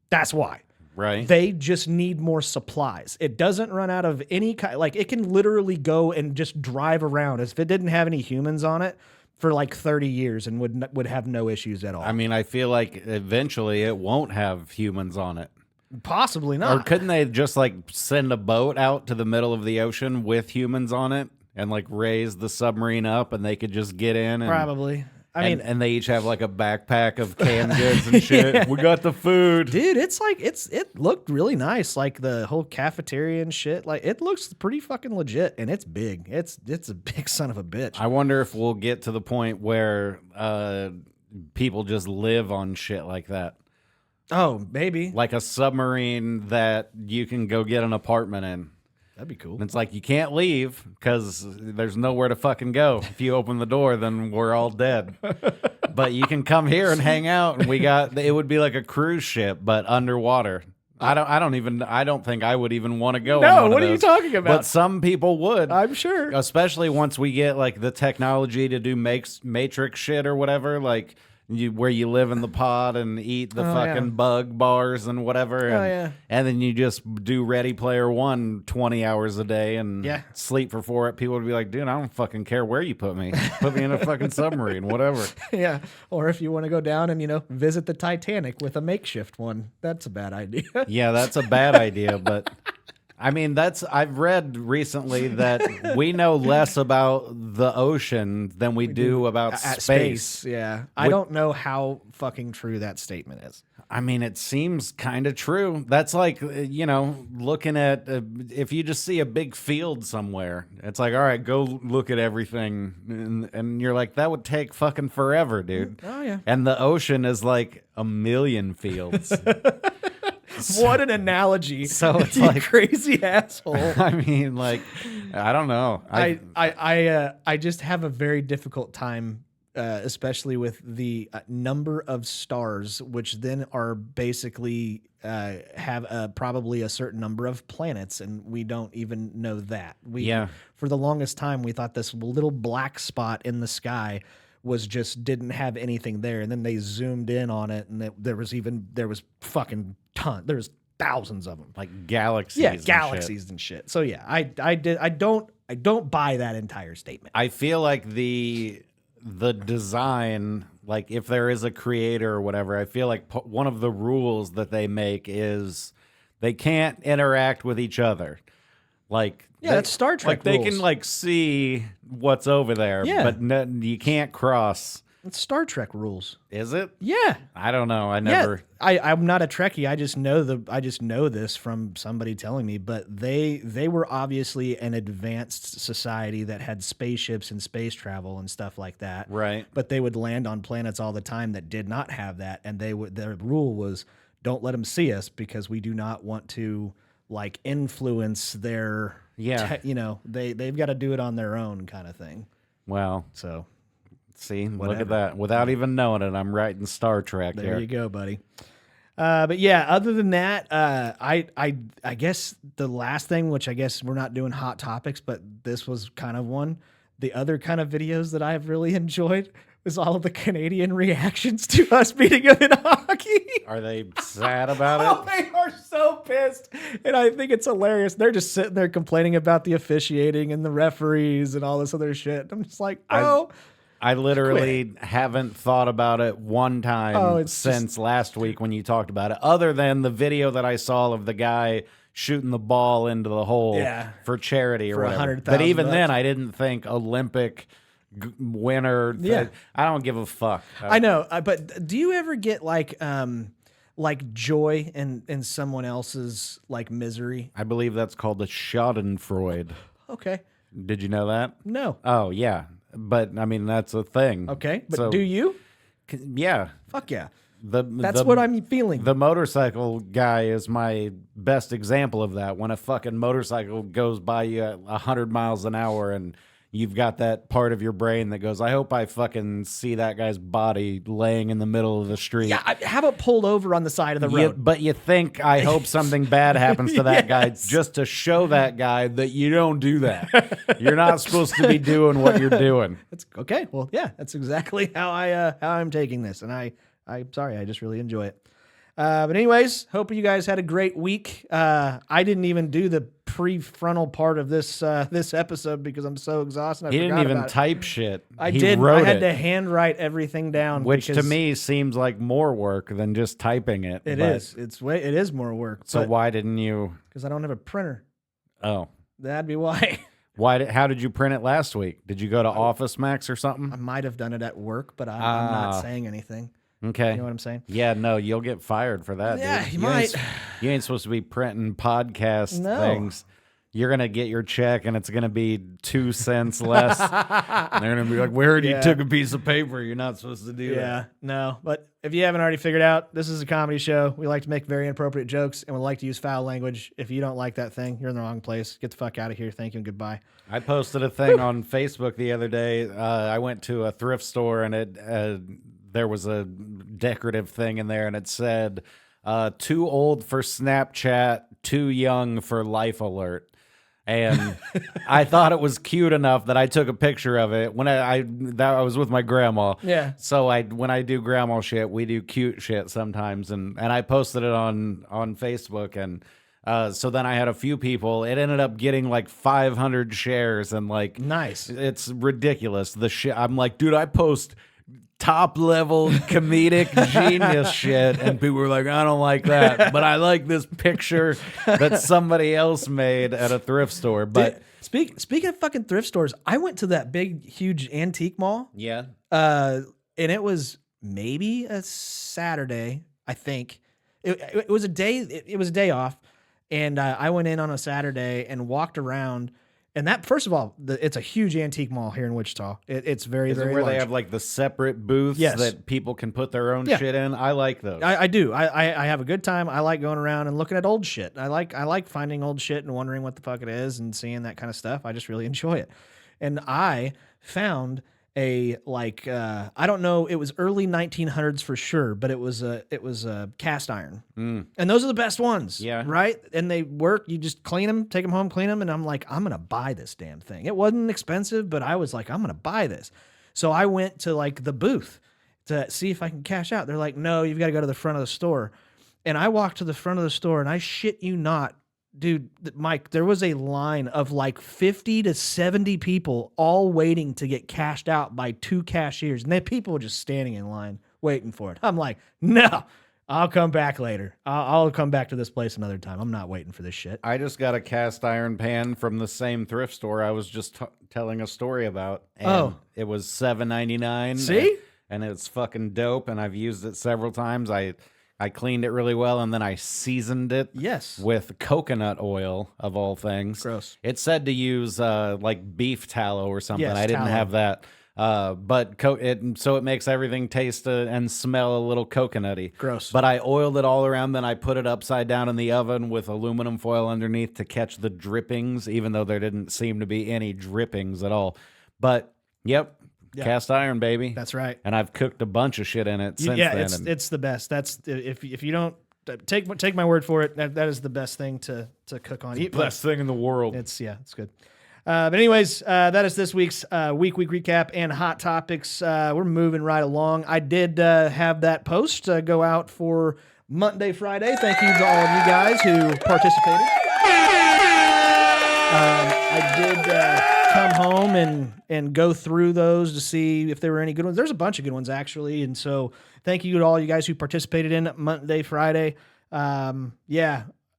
Speaker 2: That's why.
Speaker 5: Right.
Speaker 2: They just need more supplies. It doesn't run out of any kind. Like, it can literally go and just drive around as if it didn't have any humans on it for like 30 years and would have no issues at all.
Speaker 5: I mean, I feel like eventually it won't have humans on it.
Speaker 2: Possibly not.
Speaker 5: Or couldn't they just like send a boat out to the middle of the ocean with humans on it and like raise the submarine up and they could just get in? And,
Speaker 2: Probably. I mean,
Speaker 5: and they each have like a backpack of canned goods and shit.
Speaker 2: Yeah.
Speaker 5: We got the food.
Speaker 2: dude, it's like it looked really nice. Like the whole cafeteria and shit. Like, it looks pretty fucking legit, and it's big. It's a big son of a bitch.
Speaker 5: I wonder if we'll get to the point where people just live on shit like that.
Speaker 2: Oh, maybe.
Speaker 5: Like a submarine that you can go get an apartment in.
Speaker 2: That'd be cool.
Speaker 5: And it's like you can't leave because there's nowhere to fucking go. If you open the door, then we're all dead. But you can come here and hang out, and it would be like a cruise ship, but underwater. I don't think I would even want to go.
Speaker 2: No,
Speaker 5: on
Speaker 2: what are you talking about?
Speaker 5: But some people would.
Speaker 2: I'm sure.
Speaker 5: Especially once we get like the technology to do matrix shit or whatever, like where you live in the pod and eat the fucking bug bars and whatever. And, and then you just do Ready Player One 20 hours a day and sleep for 4. People would be like, dude, I don't fucking care where you put me. Put me in a fucking submarine, whatever.
Speaker 2: Yeah. Or if you want to go down and, visit the Titanic with a makeshift one, that's a bad idea.
Speaker 5: Yeah, that's a bad idea, but I mean, I've read recently that we know less about the ocean than we do about space.
Speaker 2: Yeah. I don't know how fucking true that statement is.
Speaker 5: I mean, it seems kind of true. That's like, looking at, if you just see a big field somewhere, it's like, all right, go look at everything. And you're like, that would take fucking forever, dude.
Speaker 2: Oh, yeah.
Speaker 5: And the ocean is like a million fields.
Speaker 2: What an analogy.
Speaker 5: So it's
Speaker 2: you
Speaker 5: like
Speaker 2: crazy asshole.
Speaker 5: I mean, like, I don't know.
Speaker 2: I just have a very difficult time, especially with the number of stars, which then are basically have probably a certain number of planets, and we don't even know that. For the longest time, we thought this little black spot in the sky didn't have anything there, and then they zoomed in on it, and there was fucking there's thousands of them,
Speaker 5: like galaxies.
Speaker 2: Yeah, galaxies and shit. So yeah, I don't buy that entire statement.
Speaker 5: I feel like the design, like if there is a creator or whatever, I feel like one of the rules that they make is they can't interact with each other. Like,
Speaker 2: that's Star Trek
Speaker 5: Like,
Speaker 2: rules.
Speaker 5: they can like see what's over there, but you can't cross.
Speaker 2: It's Star Trek rules.
Speaker 5: Is it?
Speaker 2: Yeah.
Speaker 5: I don't know. I never.
Speaker 2: Yeah. I'm not a Trekkie. I just know this from somebody telling me. But they were obviously an advanced society that had spaceships and space travel and stuff like that.
Speaker 5: Right.
Speaker 2: But they would land on planets all the time that did not have that, and their rule was don't let them see us because we do not want to like influence their.
Speaker 5: Yeah.
Speaker 2: They've got to do it on their own kind of thing.
Speaker 5: Well.
Speaker 2: So.
Speaker 5: See, look at that. Without even knowing it, I'm writing Star Trek
Speaker 2: there
Speaker 5: here.
Speaker 2: You go, buddy. But yeah, other than that, I guess the last thing, which I guess we're not doing hot topics, but this was kind of one. The other kind of videos that I've really enjoyed was all of the Canadian reactions to us beating them in hockey.
Speaker 5: Are they sad about it?
Speaker 2: Oh, they are so pissed. And I think it's hilarious. They're just sitting there complaining about the officiating and the referees and all this other shit. I'm just like, bro.
Speaker 5: I literally haven't thought about it one time since last week when you talked about it, other than the video that I saw of the guy shooting the ball into the hole for charity or whatever. But even then, I didn't think Olympic winner.
Speaker 2: Yeah.
Speaker 5: I don't give a fuck.
Speaker 2: I know, but do you ever get like joy in someone else's like misery?
Speaker 5: I believe that's called a schadenfreude.
Speaker 2: Okay.
Speaker 5: Did you know that?
Speaker 2: No.
Speaker 5: Oh, yeah. But, I mean, that's a thing.
Speaker 2: Okay. But do you?
Speaker 5: Yeah.
Speaker 2: Fuck yeah. That's what I'm feeling.
Speaker 5: The motorcycle guy is my best example of that. When a fucking motorcycle goes by you at 100 miles an hour and you've got that part of your brain that goes, I hope I fucking see that guy's body laying in the middle of the street.
Speaker 2: Yeah, how about pulled over on the side of the road?
Speaker 5: But you think, I hope something bad happens to that guy just to show that guy that you don't do that. You're not supposed to be doing what you're doing.
Speaker 2: That's okay. Well, yeah, that's exactly how I'm taking this, and I'm sorry, I just really enjoy it. But anyways, hope you guys had a great week. I didn't even do the prefrontal part of this episode because I'm so exhausted.
Speaker 5: He didn't even type shit.
Speaker 2: I
Speaker 5: wrote
Speaker 2: had to handwrite everything down,
Speaker 5: which to me seems like more work than just typing it.
Speaker 2: It is. It is more work.
Speaker 5: So why didn't you?
Speaker 2: Because I don't have a printer.
Speaker 5: Oh,
Speaker 2: that'd be why.
Speaker 5: How did you print it last week? Did you go to Office Max or something?
Speaker 2: I might have done it at work, but I'm not saying anything.
Speaker 5: Okay.
Speaker 2: You know what I'm saying?
Speaker 5: Yeah, no, you'll get fired for that,
Speaker 2: yeah,
Speaker 5: dude.
Speaker 2: You might.
Speaker 5: You ain't supposed to be printing podcast things. You're going to get your check, and it's going to be 2 cents less. And they're going to be like, we heard you took a piece of paper. You're not supposed to do that.
Speaker 2: Yeah, no. But if you haven't already figured out, this is a comedy show. We like to make very inappropriate jokes, and we like to use foul language. If you don't like that thing, you're in the wrong place. Get the fuck out of here. Thank you and goodbye.
Speaker 5: I posted a thing on Facebook the other day. I went to a thrift store, and there was a decorative thing in there, and it said, too old for Snapchat, too young for Life Alert. And I thought it was cute enough that I took a picture of it when I was with my grandma.
Speaker 2: Yeah.
Speaker 5: So when I do grandma shit, we do cute shit sometimes, and I posted it on Facebook, and so then I had a few people. It ended up getting like 500 shares, and like
Speaker 2: nice.
Speaker 5: It's ridiculous. The shit. I'm like, dude, I post top level comedic genius shit, and people were like, I don't like that, but I like this picture that somebody else made at a thrift store. But
Speaker 2: speaking of fucking thrift stores, I went to that big huge antique mall.
Speaker 5: Yeah.
Speaker 2: And it was maybe a Saturday, I think. It was a day. It was a day off, and I went in on a Saturday and walked around. And that, first of all, it's a huge antique mall here in Wichita. It's very, very
Speaker 5: where
Speaker 2: large.
Speaker 5: They have like the separate booths that people can put their own shit in? I like those.
Speaker 2: I do. I have a good time. I like going around and looking at old shit. I like finding old shit and wondering what the fuck it is and seeing that kind of stuff. I just really enjoy it. And I found a I don't know, it was early 1900s for sure, but it was a cast iron, and those are the best ones, right? And they work. You just clean them, take them home, clean them, and I'm like, I'm gonna buy this damn thing. It wasn't expensive, but I was like, I'm gonna buy this. So I went to like the booth to see if I can cash out. They're like, no, you've got to go to the front of the store. And I walked to the front of the store, and I shit you not, dude, Mike, there was a line of like 50 to 70 people all waiting to get cashed out by 2 cashiers. And then people were just standing in line waiting for it. I'm like, no, I'll come back later. I'll come back to this place another time. I'm not waiting for this shit.
Speaker 5: I just got a cast iron pan from the same thrift store I was just telling a story about. And it was $7.99.
Speaker 2: See?
Speaker 5: And it's fucking dope, and I've used it several times. I cleaned it really well, and then I seasoned it with coconut oil, of all things.
Speaker 2: Gross.
Speaker 5: It said to use like beef tallow or something.
Speaker 2: Yes,
Speaker 5: I didn't
Speaker 2: tallow.
Speaker 5: have that. But so it makes everything taste and smell a little coconutty.
Speaker 2: Gross.
Speaker 5: But I oiled it all around, then I put it upside down in the oven with aluminum foil underneath to catch the drippings, even though there didn't seem to be any drippings at all. But, yep. Yeah. Cast iron, baby.
Speaker 2: That's right.
Speaker 5: And I've cooked a bunch of shit in it since then.
Speaker 2: It's the best. That's if you don't take my word for it, that is the best thing to cook on.
Speaker 5: It's the best thing in the world.
Speaker 2: It's good. But anyways, that is this week's week recap and hot topics. We're moving right along. I did have that post go out for Monday, Friday. Thank you to all of you guys who participated. I did come home and go through those to see if there were any good ones. There's a bunch of good ones, actually. And so thank you to all you guys who participated in Monday, Friday. I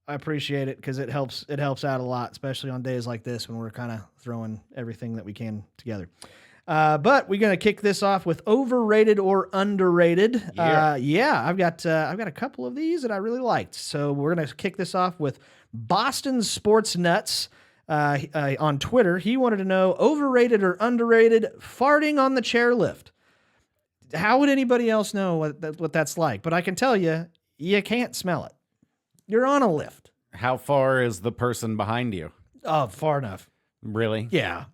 Speaker 2: appreciate it because it helps out a lot, especially on days like this when we're kind of throwing everything that we can together. But we're going to kick this off with overrated or underrated. I've got a couple of these that I really liked. So we're going to kick this off with Boston Sports Nuts. On Twitter, he wanted to know overrated or underrated farting on the chairlift. How would anybody else know what that's like? But I can tell you, you can't smell it. You're on a lift.
Speaker 5: How far is the person behind you?
Speaker 2: Oh, far enough.
Speaker 5: Really?
Speaker 2: Yeah.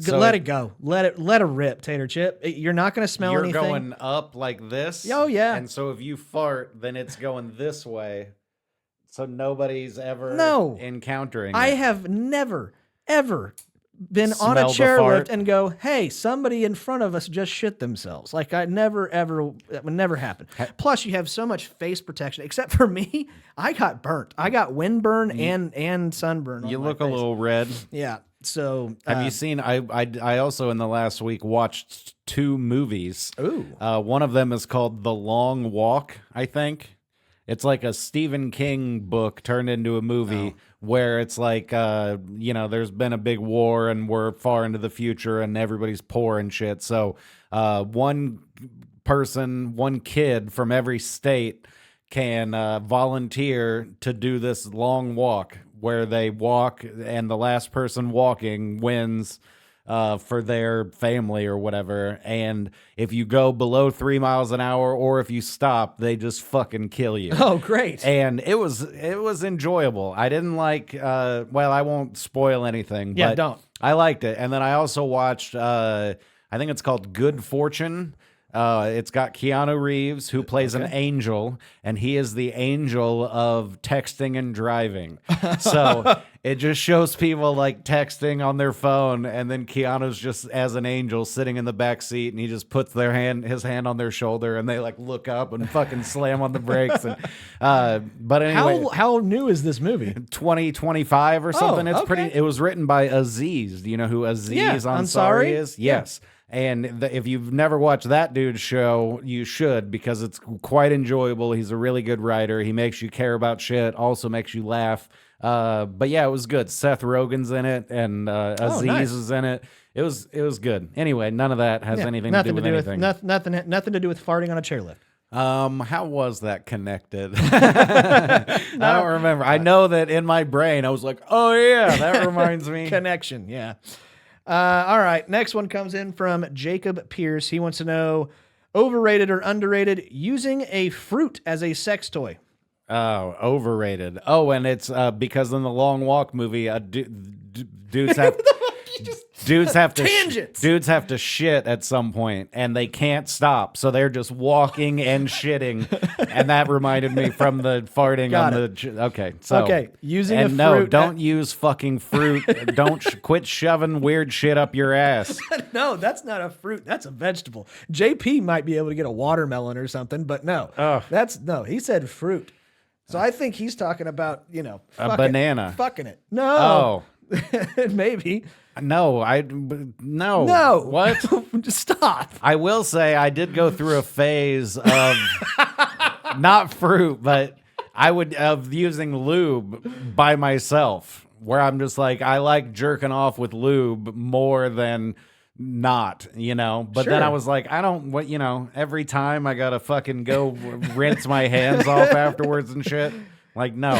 Speaker 5: So
Speaker 2: let it go. Let it rip, Tater Chip. You're not going to smell
Speaker 5: You're
Speaker 2: anything.
Speaker 5: going up like this.
Speaker 2: Oh, yeah.
Speaker 5: And so if you fart, then it's going this way. So nobody's ever encountering
Speaker 2: I
Speaker 5: it.
Speaker 2: have never, ever been on
Speaker 5: Smell
Speaker 2: a
Speaker 5: the
Speaker 2: chairlift
Speaker 5: fart?
Speaker 2: and go, hey, somebody in front of us just shit themselves. Like that would never happen. Plus, you have so much face protection. Except for me, I got burnt. I got windburn and sunburn.
Speaker 5: You
Speaker 2: on my
Speaker 5: look a
Speaker 2: face.
Speaker 5: little red.
Speaker 2: Yeah. So
Speaker 5: Have you seen? I also in the last week watched 2 movies.
Speaker 2: Ooh.
Speaker 5: One of them is called The Long Walk. I think it's like a Stephen King book turned into a movie where it's like there's been a big war and we're far into the future and everybody's poor and shit. So one kid from every state can volunteer to do this long walk where they walk and the last person walking wins for their family or whatever. And if you go below 3 miles an hour or if you stop, they just fucking kill you.
Speaker 2: Oh, great.
Speaker 5: And it was enjoyable. I didn't like I won't spoil anything,
Speaker 2: Yeah,
Speaker 5: but
Speaker 2: don't.
Speaker 5: I liked it. And then I also watched I think it's called Good Fortune. It's got Keanu Reeves, who plays an angel, and he is the angel of texting and driving. So it just shows people like texting on their phone, and then Keanu's just as an angel sitting in the back seat, and he just puts his hand on their shoulder, and they like look up and fucking slam on the brakes. And but anyway,
Speaker 2: How new is this movie?
Speaker 5: 2025 or something. It's
Speaker 2: okay.
Speaker 5: pretty. It was written by Aziz. Do you know who Aziz Ansari is? Yes. And if you've never watched that dude's show, you should, because it's quite enjoyable. He's a really good writer. He makes you care about shit, also makes you laugh. But yeah, it was good. Seth Rogen's in it, and Aziz is in it. It was good. Anyway, none of that has anything to do with anything.
Speaker 2: Nothing to do with farting on a chairlift.
Speaker 5: How was that connected? I don't remember. I know that in my brain, I was like, oh yeah, that reminds me.
Speaker 2: Connection, yeah. All right, next one comes in from Jacob Pierce. He wants to know, overrated or underrated using a fruit as a sex toy?
Speaker 5: Oh, overrated. Oh, and it's because in the Long Walk movie, dudes have dudes have to
Speaker 2: Tangents.
Speaker 5: Dudes have to shit at some point, and they can't stop, so they're just walking and shitting, and that reminded me from the farting
Speaker 2: Got
Speaker 5: on
Speaker 2: it.
Speaker 5: the. Okay, so
Speaker 2: using
Speaker 5: and
Speaker 2: a
Speaker 5: no,
Speaker 2: fruit.
Speaker 5: don't use fucking fruit. Don't quit shoving weird shit up your ass.
Speaker 2: No, that's not a fruit. That's a vegetable. JP might be able to get a watermelon or something, but no, he said fruit. So I think he's talking about,
Speaker 5: A banana.
Speaker 2: Fucking it. No.
Speaker 5: Oh.
Speaker 2: Maybe.
Speaker 5: No.
Speaker 2: No.
Speaker 5: What?
Speaker 2: Just stop.
Speaker 5: I will say I did go through a phase of not fruit, but of using lube by myself, where I'm just like, I like jerking off with lube more than not, but then I was like, I don't, every time I gotta fucking go rinse my hands off afterwards and shit. Like, no,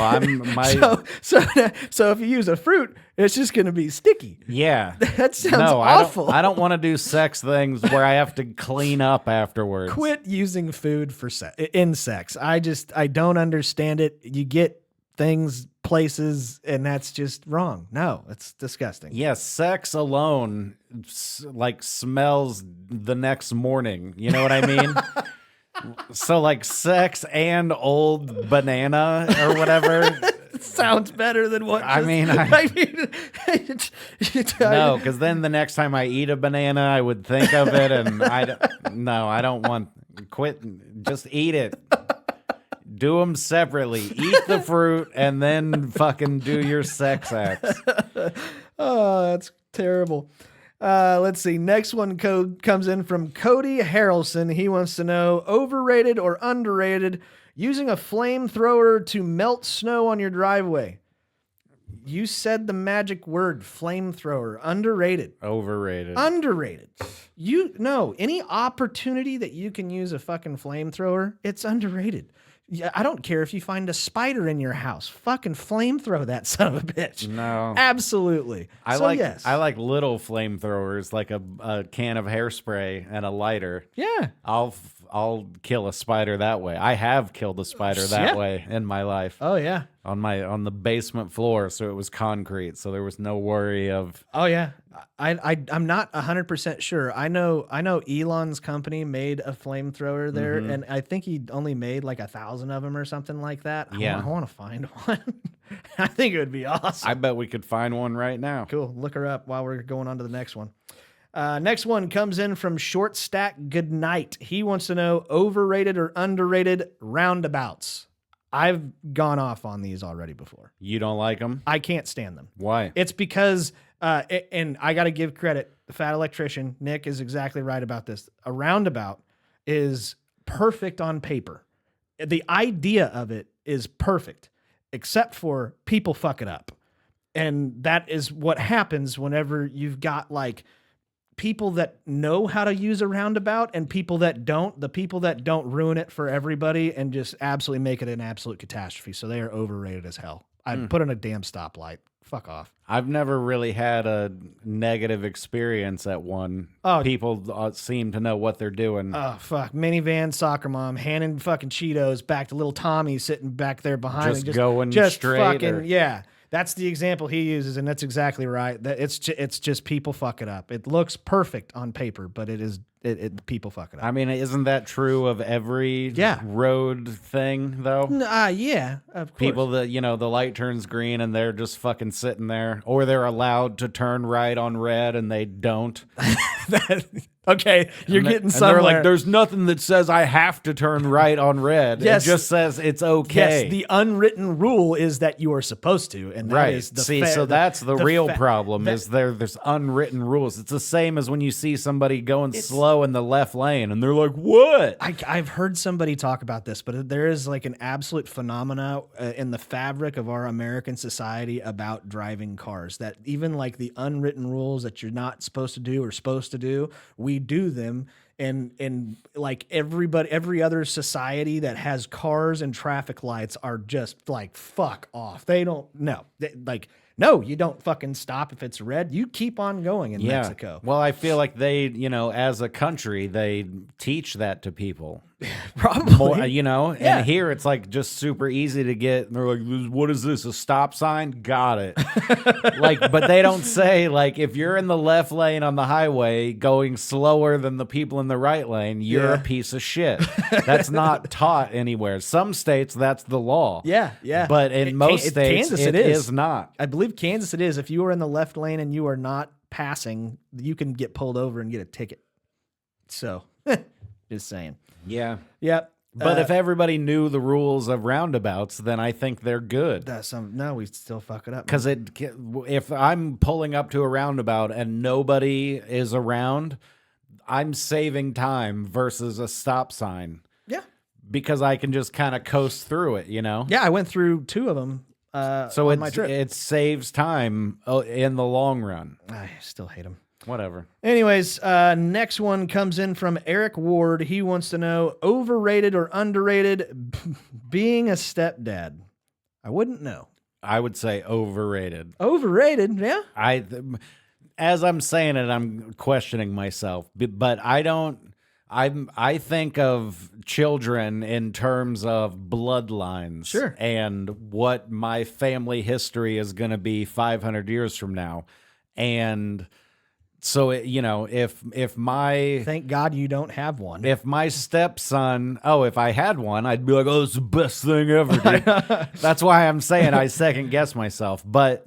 Speaker 2: So if you use a fruit, it's just going to be sticky.
Speaker 5: Yeah.
Speaker 2: That sounds awful.
Speaker 5: I don't want to do sex things where I have to clean up afterwards.
Speaker 2: Quit using food for in sex. I don't understand it. You get things, places, and that's just wrong. No, it's disgusting.
Speaker 5: Yes, sex alone smells the next morning. You know what I mean? So like sex and old banana or whatever.
Speaker 2: Sounds better than what
Speaker 5: no, because then the next time I eat a banana, I would think of it, and I don't want. Quit. Just eat it. Do them separately. Eat the fruit and then fucking do your sex acts.
Speaker 2: Oh, that's terrible. Let's see. Next one comes in from Cody Harrelson. He wants to know, overrated or underrated using a flamethrower to melt snow on your driveway? You said the magic word, flamethrower. Underrated.
Speaker 5: Overrated.
Speaker 2: Underrated. Any opportunity that you can use a fucking flamethrower, it's underrated. Yeah, I don't care if you find a spider in your house. Fucking flamethrow that son of a bitch.
Speaker 5: No.
Speaker 2: Absolutely.
Speaker 5: I
Speaker 2: Yes.
Speaker 5: like little flamethrowers, like a can of hairspray and a lighter.
Speaker 2: Yeah.
Speaker 5: I'll kill a spider that way. I have killed a spider that way in my life.
Speaker 2: Oh yeah.
Speaker 5: On the basement floor, so it was concrete, so there was no worry of.
Speaker 2: Oh yeah. I'm not 100% sure. I know Elon's company made a flamethrower there, and I think he only made like 1,000 of them or something like that.
Speaker 5: Yeah.
Speaker 2: I want to find one. I think it would be awesome.
Speaker 5: I bet we could find one right now.
Speaker 2: Cool. Look her up while we're going on to the next one. Next one comes in from Short Stack Goodnight. He wants to know overrated or underrated roundabouts. I've gone off on these already before.
Speaker 5: You don't like them?
Speaker 2: I can't stand them.
Speaker 5: Why?
Speaker 2: It's because, and I got to give credit, the fat electrician, Nick, is exactly right about this. A roundabout is perfect on paper. The idea of it is perfect, except for people fuck it up. And that is what happens whenever you've got like people that know how to use a roundabout and people that don't. The people that don't ruin it for everybody and just absolutely make it an absolute catastrophe. So they are overrated as hell. I'd put in a damn stoplight. Fuck off.
Speaker 5: I've never really had a negative experience at one.
Speaker 2: Oh.
Speaker 5: People seem to know what they're doing.
Speaker 2: Oh, fuck. Minivan soccer mom handing fucking Cheetos back to little Tommy sitting back there behind
Speaker 5: Just
Speaker 2: me.
Speaker 5: going straight
Speaker 2: fucking,
Speaker 5: or-
Speaker 2: yeah. That's the example he uses, and that's exactly right. That it's just people fuck it up. It looks perfect on paper, but people fuck it up.
Speaker 5: I mean, isn't that true of every road thing, though?
Speaker 2: Yeah, of course.
Speaker 5: People that, the light turns green and they're just fucking sitting there, or they're allowed to turn right on red and they don't.
Speaker 2: Okay, you're getting somewhere.
Speaker 5: They're like, there's nothing that says I have to turn right on red.
Speaker 2: Yes.
Speaker 5: It just says it's okay.
Speaker 2: Yes, the unwritten rule is that you are supposed to, and that
Speaker 5: right.
Speaker 2: is the
Speaker 5: so that's the real problem. Is there's unwritten rules. It's the same as when you see somebody going slow in the left lane, and they're like, "What?"
Speaker 2: I've heard somebody talk about this, but there is like an absolute phenomena in the fabric of our American society about driving cars. That even like the unwritten rules that you're not supposed to do or supposed to do, we do them. And like every other society that has cars and traffic lights are just like, fuck off. They don't, no, no, you don't fucking stop if it's red. You keep on going in Mexico.
Speaker 5: Well, I feel like they, as a country, they teach that to people.
Speaker 2: Probably.
Speaker 5: More, and here it's like just super easy to get. And they're like, what is this? A stop sign? Got it. But they don't say, like, if you're in the left lane on the highway going slower than the people in the right lane, you're a piece of shit. That's not taught anywhere. Some states, that's the law.
Speaker 2: Yeah, yeah.
Speaker 5: But in most states,
Speaker 2: Kansas,
Speaker 5: it is not.
Speaker 2: I believe Kansas it is. If you are in the left lane and you are not passing, you can get pulled over and get a ticket. So, just saying.
Speaker 5: Yeah.
Speaker 2: Yep.
Speaker 5: But if everybody knew the rules of roundabouts, then I think they're good.
Speaker 2: No, we still fuck it up.
Speaker 5: Because if I'm pulling up to a roundabout and nobody is around, I'm saving time versus a stop sign.
Speaker 2: Yeah.
Speaker 5: Because I can just kind of coast through it, Yeah,
Speaker 2: I went through 2 of them on my trip.
Speaker 5: It saves time in the long run.
Speaker 2: I still hate them.
Speaker 5: Whatever.
Speaker 2: Anyways, next one comes in from Eric Ward. He wants to know, overrated or underrated being a stepdad? I wouldn't know.
Speaker 5: I would say overrated.
Speaker 2: Overrated, yeah?
Speaker 5: As I'm saying it, I'm questioning myself, but I think of children in terms of bloodlines.
Speaker 2: Sure.
Speaker 5: And what my family history is going to be 500 years from now. And so, if my...
Speaker 2: Thank God you don't have one.
Speaker 5: If my stepson... Oh, if I had one, I'd be like, oh, it's the best thing ever, dude. That's why I'm saying I second guess myself. But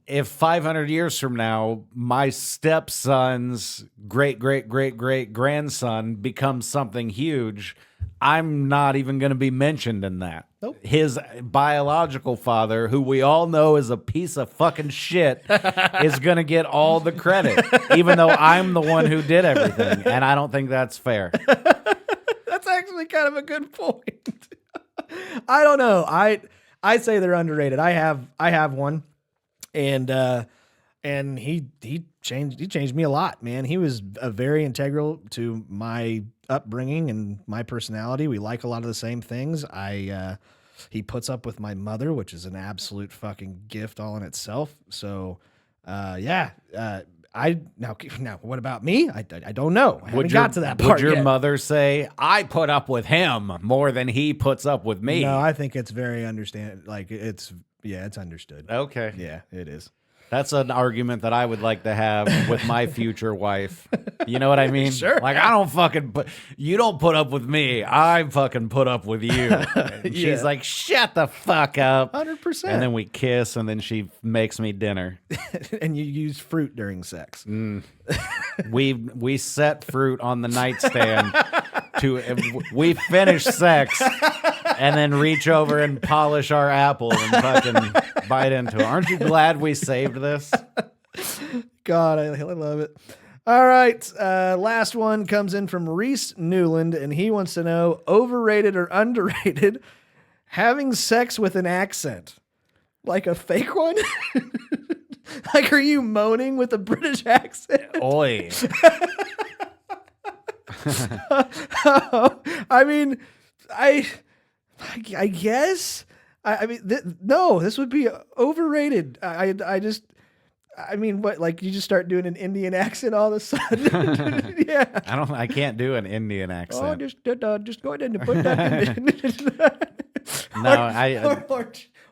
Speaker 5: if 500 years from now, my stepson's great-great-great-great-grandson becomes something huge, I'm not even going to be mentioned in that.
Speaker 2: Nope.
Speaker 5: His biological father, who we all know is a piece of fucking shit, is going to get all the credit, even though I'm the one who did everything. And I don't think that's fair.
Speaker 2: That's actually kind of a good point. I don't know. I say they're underrated. I have one, and he changed me a lot, man. He was a very integral to my upbringing and my personality. We like a lot of the same things. He puts up with my mother, which is an absolute fucking gift all in itself. So, yeah. Now, what about me? I don't know. I haven't got to that part
Speaker 5: Would your
Speaker 2: yet.
Speaker 5: mother say, I put up with him more than he puts up with me?
Speaker 2: No, I think it's very it's understood.
Speaker 5: Okay.
Speaker 2: Yeah, it is.
Speaker 5: That's an argument that I would like to have with my future wife. You know what I mean?
Speaker 2: Sure.
Speaker 5: Like, I don't fucking you don't put up with me. I fucking put up with you. And she's like, shut the fuck up.
Speaker 2: 100%.
Speaker 5: And then we kiss, and then she makes me dinner.
Speaker 2: And you use fruit during sex.
Speaker 5: We set fruit on the nightstand we finish sex and then reach over and polish our apple and fucking bite into it. Aren't you glad we saved this?
Speaker 2: God, I love it. All right. Last one comes in from Reese Newland, and he wants to know, overrated or underrated, having sex with an accent? Like a fake one? Like, are you moaning with a British accent?
Speaker 5: Oi.
Speaker 2: I mean, I guess. I mean, no, this would be overrated. I mean, what? Like, you just start doing an Indian accent all of a sudden? Yeah.
Speaker 5: I can't do an Indian accent.
Speaker 2: Oh, just go ahead and put that in.
Speaker 5: No,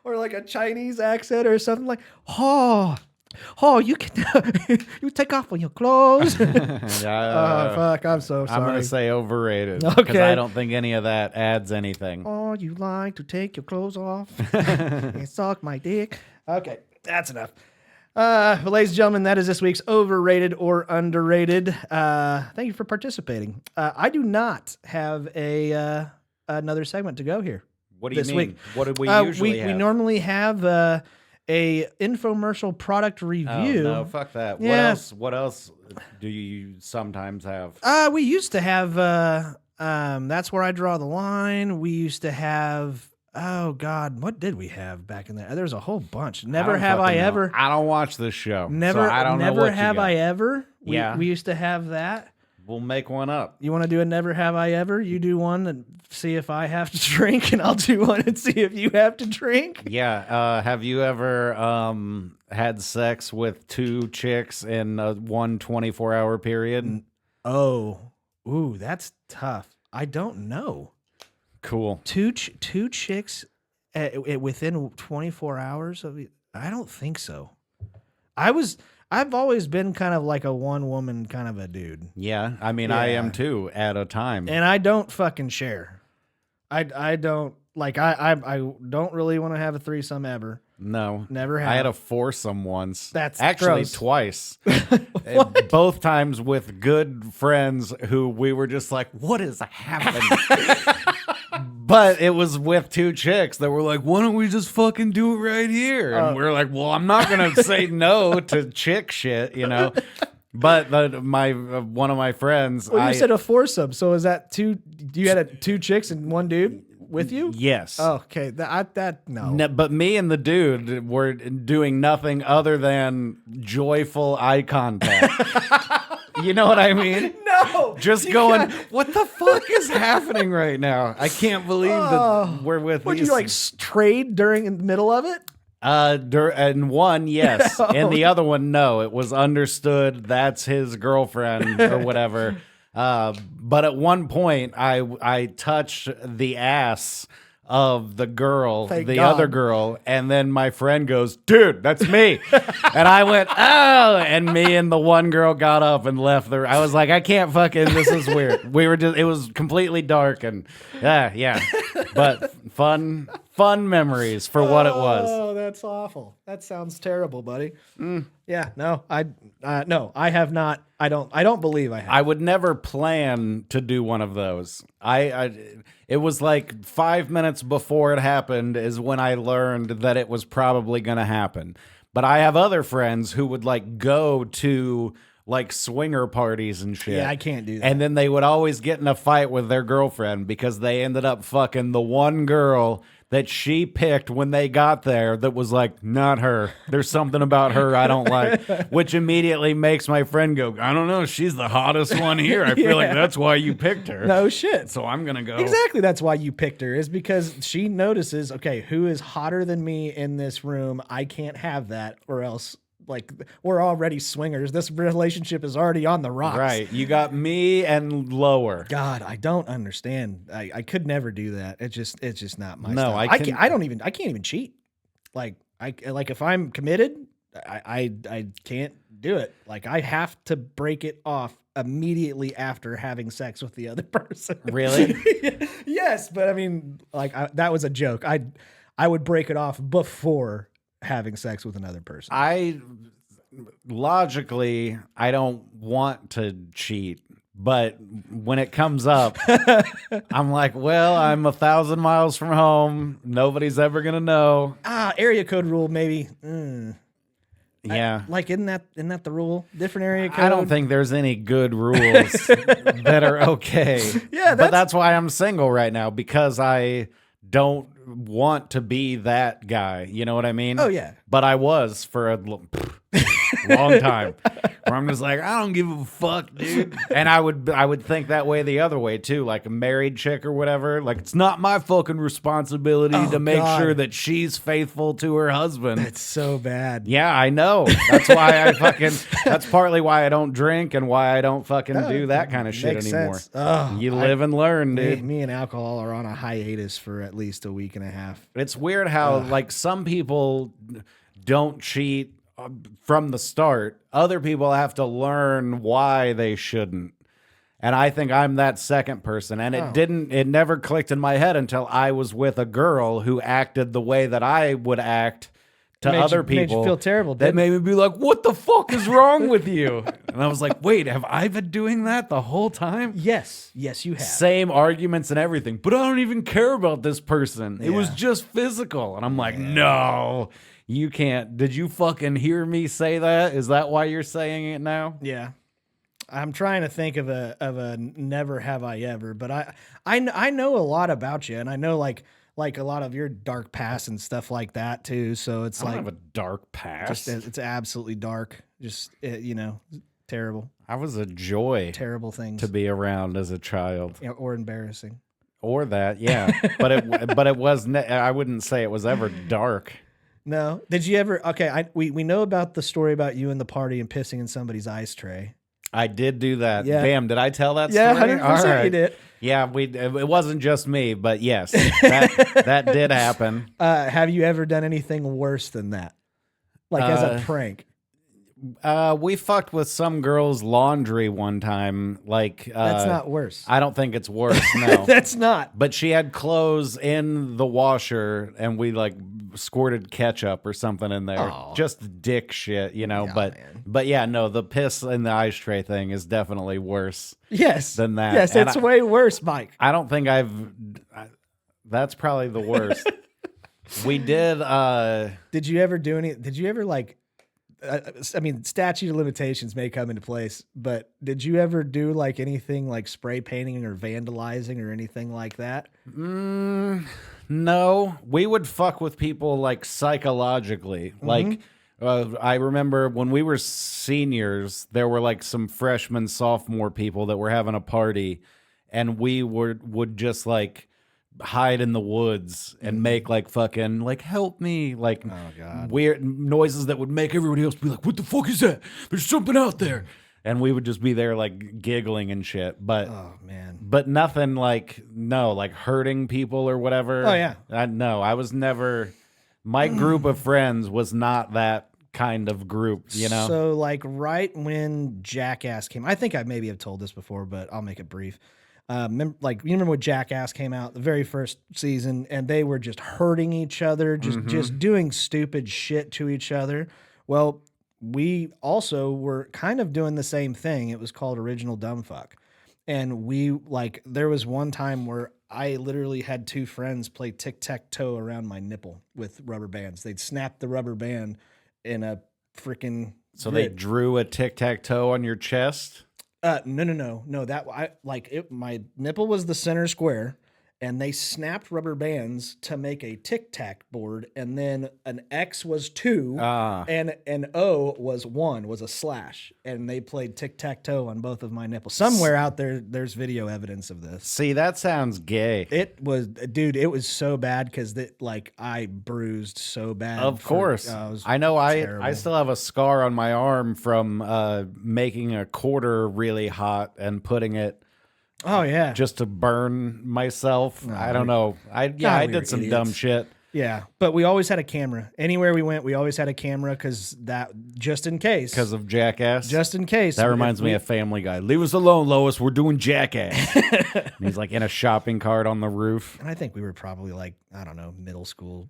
Speaker 2: or like a Chinese accent or something like, oh, you can you take off all your clothes. Fuck, I'm so sorry.
Speaker 5: I'm going to say overrated.
Speaker 2: Okay.
Speaker 5: Because I don't think any of that adds anything.
Speaker 2: Oh, you like to take your clothes off and suck my dick. Okay, that's enough. Well, ladies and gentlemen, that is this week's Overrated or Underrated. Thank you for participating. I do not have another segment to go here.
Speaker 5: What do you
Speaker 2: this
Speaker 5: mean?
Speaker 2: week.
Speaker 5: What did we usually have?
Speaker 2: We normally have a infomercial product review.
Speaker 5: Oh, no, fuck that.
Speaker 2: Yeah.
Speaker 5: What else do you sometimes have?
Speaker 2: We used to have That's Where I Draw the Line. We used to have, oh God, what did we have back in there? There's a whole bunch. Never Have I Ever.
Speaker 5: I don't watch this show.
Speaker 2: Never,
Speaker 5: so I don't know
Speaker 2: Never
Speaker 5: what
Speaker 2: Have
Speaker 5: you got.
Speaker 2: I Ever.
Speaker 5: Yeah.
Speaker 2: We used to have that.
Speaker 5: We'll make one up.
Speaker 2: You want to do a Never Have I Ever? You do one and see if I have to drink, and I'll do one and see if you have to drink.
Speaker 5: Yeah. Have you ever had sex with two chicks in one 24-hour period?
Speaker 2: Oh, ooh, that's tough. I don't know.
Speaker 5: Cool.
Speaker 2: Two chicks within 24 hours of. I don't think so. I've always been kind of like a one woman kind of a dude.
Speaker 5: Yeah, I mean, I am too at a time.
Speaker 2: And I don't fucking share. I don't like I don't really want to have a threesome ever.
Speaker 5: No,
Speaker 2: Never have.
Speaker 5: I had a foursome once.
Speaker 2: That's
Speaker 5: actually
Speaker 2: gross.
Speaker 5: Twice. Both times with good friends who we were just like, what is happening? But it was with two chicks that were like, why don't we just fucking do it right here? And we're like, well, I'm not going to say no to chick shit, you know? But one of my friends.
Speaker 2: Well, you said a foursome. So is that two? You had two chicks and one dude with you?
Speaker 5: Yes.
Speaker 2: Oh, okay. No.
Speaker 5: No, but me and the dude were doing nothing other than joyful eye contact. You know what I mean?
Speaker 2: No.
Speaker 5: Just going, what the fuck is happening right now? I can't believe that we're with
Speaker 2: Would
Speaker 5: these.
Speaker 2: you like trade during in the middle of it?
Speaker 5: And one, yes.
Speaker 2: No.
Speaker 5: And the other one, no. It was understood that's his girlfriend or whatever. But at one point, I touched the ass of the girl,
Speaker 2: Thank
Speaker 5: the
Speaker 2: God.
Speaker 5: other girl, and then my friend goes, dude, that's me. And I went, oh, and me and the one girl got up and left the, I was like, I can't fucking, this is weird. We were just, it was completely dark and yeah. But fun memories for what it was.
Speaker 2: Oh, that's awful. That sounds terrible, buddy. Yeah, no, I have not. I don't believe I have.
Speaker 5: I would never plan to do one of those. It was like 5 minutes before it happened is when I learned that it was probably going to happen. But I have other friends who would like go to like swinger parties and shit.
Speaker 2: Yeah, I can't do that.
Speaker 5: And then they would always get in a fight with their girlfriend because they ended up fucking the one girl that she picked when they got there that was like, not her. There's something about her I don't like, which immediately makes my friend go, I don't know, she's the hottest one here. I feel like that's why you picked her.
Speaker 2: No shit.
Speaker 5: So I'm going to go.
Speaker 2: Exactly, that's why you picked her, is because she notices, okay, who is hotter than me in this room? I can't have that, or else, like, we're already swingers. This relationship is already on the rocks.
Speaker 5: Right. You got me and lower.
Speaker 2: God, I don't understand. I could never do that. It's just not my
Speaker 5: No,
Speaker 2: style. I can't even cheat. Like if I'm committed, I can't do it. Like, I have to break it off immediately after having sex with the other person.
Speaker 5: Really?
Speaker 2: Yes, but I mean, like, that was a joke. I would break it off before having sex with another person.
Speaker 5: Logically, I don't want to cheat, but when it comes up, I'm like, well, I'm 1,000 miles from home. Nobody's ever gonna know.
Speaker 2: Area code rule, maybe.
Speaker 5: Yeah.
Speaker 2: Isn't that the rule? Different area code?
Speaker 5: I don't think there's any good rules that are okay.
Speaker 2: Yeah,
Speaker 5: but that's why I'm single right now, because I don't want to be that guy. You know what I mean?
Speaker 2: Oh, yeah.
Speaker 5: But I was for a long time, where I'm just like, I don't give a fuck, dude. And I would think that way the other way too, like a married chick or whatever. Like, it's not my fucking responsibility to make sure that she's faithful to her husband.
Speaker 2: It's so bad.
Speaker 5: Yeah, I know. That's why that's partly why I don't drink and why I don't fucking do that kind of shit anymore. You live and learn, dude.
Speaker 2: Me and alcohol are on a hiatus for at least a week and a half.
Speaker 5: It's weird how like some people don't cheat from the start. Other people have to learn why they shouldn't. And I think I'm that second person. And it never clicked in my head until I was with a girl who acted the way that I would act to other people.
Speaker 2: Made you feel terrible.
Speaker 5: That made me be like, what the fuck is wrong with you? And I was like, wait, have I been doing that the whole time?
Speaker 2: Yes, you have.
Speaker 5: Same arguments and everything, but I don't even care about this person. It was just physical. And I'm like, no, you can't. Did you fucking hear me say that? Is that why you're saying it now?
Speaker 2: Yeah. I'm trying to think of a never have I ever, but I know a lot about you, and I know like a lot of your dark past and stuff like that too. So it's
Speaker 5: I don't have a dark past.
Speaker 2: It's absolutely dark. Just terrible.
Speaker 5: I was a joy.
Speaker 2: Terrible things
Speaker 5: to be around as a child,
Speaker 2: or embarrassing,
Speaker 5: or that. Yeah, but it was. I wouldn't say it was ever dark.
Speaker 2: No. Did you ever? Okay, we know about the story about you and the party and pissing in somebody's ice tray.
Speaker 5: I did do that.
Speaker 2: Yeah.
Speaker 5: Damn, did I tell that
Speaker 2: story?
Speaker 5: Yeah,
Speaker 2: 100% you did.
Speaker 5: Yeah, it wasn't just me, but yes, that did happen.
Speaker 2: Have you ever done anything worse than that? Like as a prank?
Speaker 5: We fucked with some girl's laundry one time. Like
Speaker 2: that's not worse.
Speaker 5: I don't think it's worse. No,
Speaker 2: that's not.
Speaker 5: But she had clothes in the washer, and we like squirted ketchup or something in there.
Speaker 2: Aww.
Speaker 5: Just dick shit, you know.
Speaker 2: Yeah,
Speaker 5: but yeah, no, the piss in the ice tray thing is definitely worse.
Speaker 2: Yes,
Speaker 5: than that.
Speaker 2: Yes, it's way worse, Mike.
Speaker 5: I don't think that's probably the worst. We did.
Speaker 2: Did you ever do any? Did you ever like? I mean, statute of limitations may come into place, but did you ever do like anything like spray painting or vandalizing or anything like that?
Speaker 5: No, we would fuck with people like psychologically. Mm-hmm. Like, I remember when we were seniors, there were like some freshman, sophomore people that were having a party, and we would just like hide in the woods and make like fucking like help me like weird noises that would make everybody else be like, what the fuck is that? There's something out there. And we would just be there like giggling and shit. But but nothing like like hurting people or whatever.
Speaker 2: Oh yeah.
Speaker 5: I was never, my group of friends was not that kind of group, you know?
Speaker 2: So like right when Jackass came, I think I maybe have told this before, but I'll make it brief. You remember when Jackass came out, the very first season, and they were just hurting each other, just doing stupid shit to each other. Well, we also were kind of doing the same thing. It was called Original Dumbfuck. And there was one time where I literally had two friends play tic-tac-toe around my nipple with rubber bands. They'd snap the rubber band in a freaking
Speaker 5: So they drew a tic-tac-toe on your chest?
Speaker 2: No. That my nipple was the center square, and they snapped rubber bands to make a tic-tac board, and then an X was 2 and an O was 1, was a slash, and they played tic-tac-toe on both of my nipples. Somewhere out there, there's video evidence of this.
Speaker 5: See, that sounds gay.
Speaker 2: It was, dude, it was so bad because like I bruised so bad.
Speaker 5: Of course. I know I still have a scar on my arm from making a quarter really hot and putting it just to burn myself. I don't know. I did some dumb shit.
Speaker 2: Yeah, but we always had a camera. Anywhere we went, we always had a camera because just in case.
Speaker 5: Because of Jackass?
Speaker 2: Just in case.
Speaker 5: That reminds me of Family Guy. Leave us alone, Lois. We're doing Jackass. And he's like in a shopping cart on the roof.
Speaker 2: And I think we were probably like, I don't know, middle school.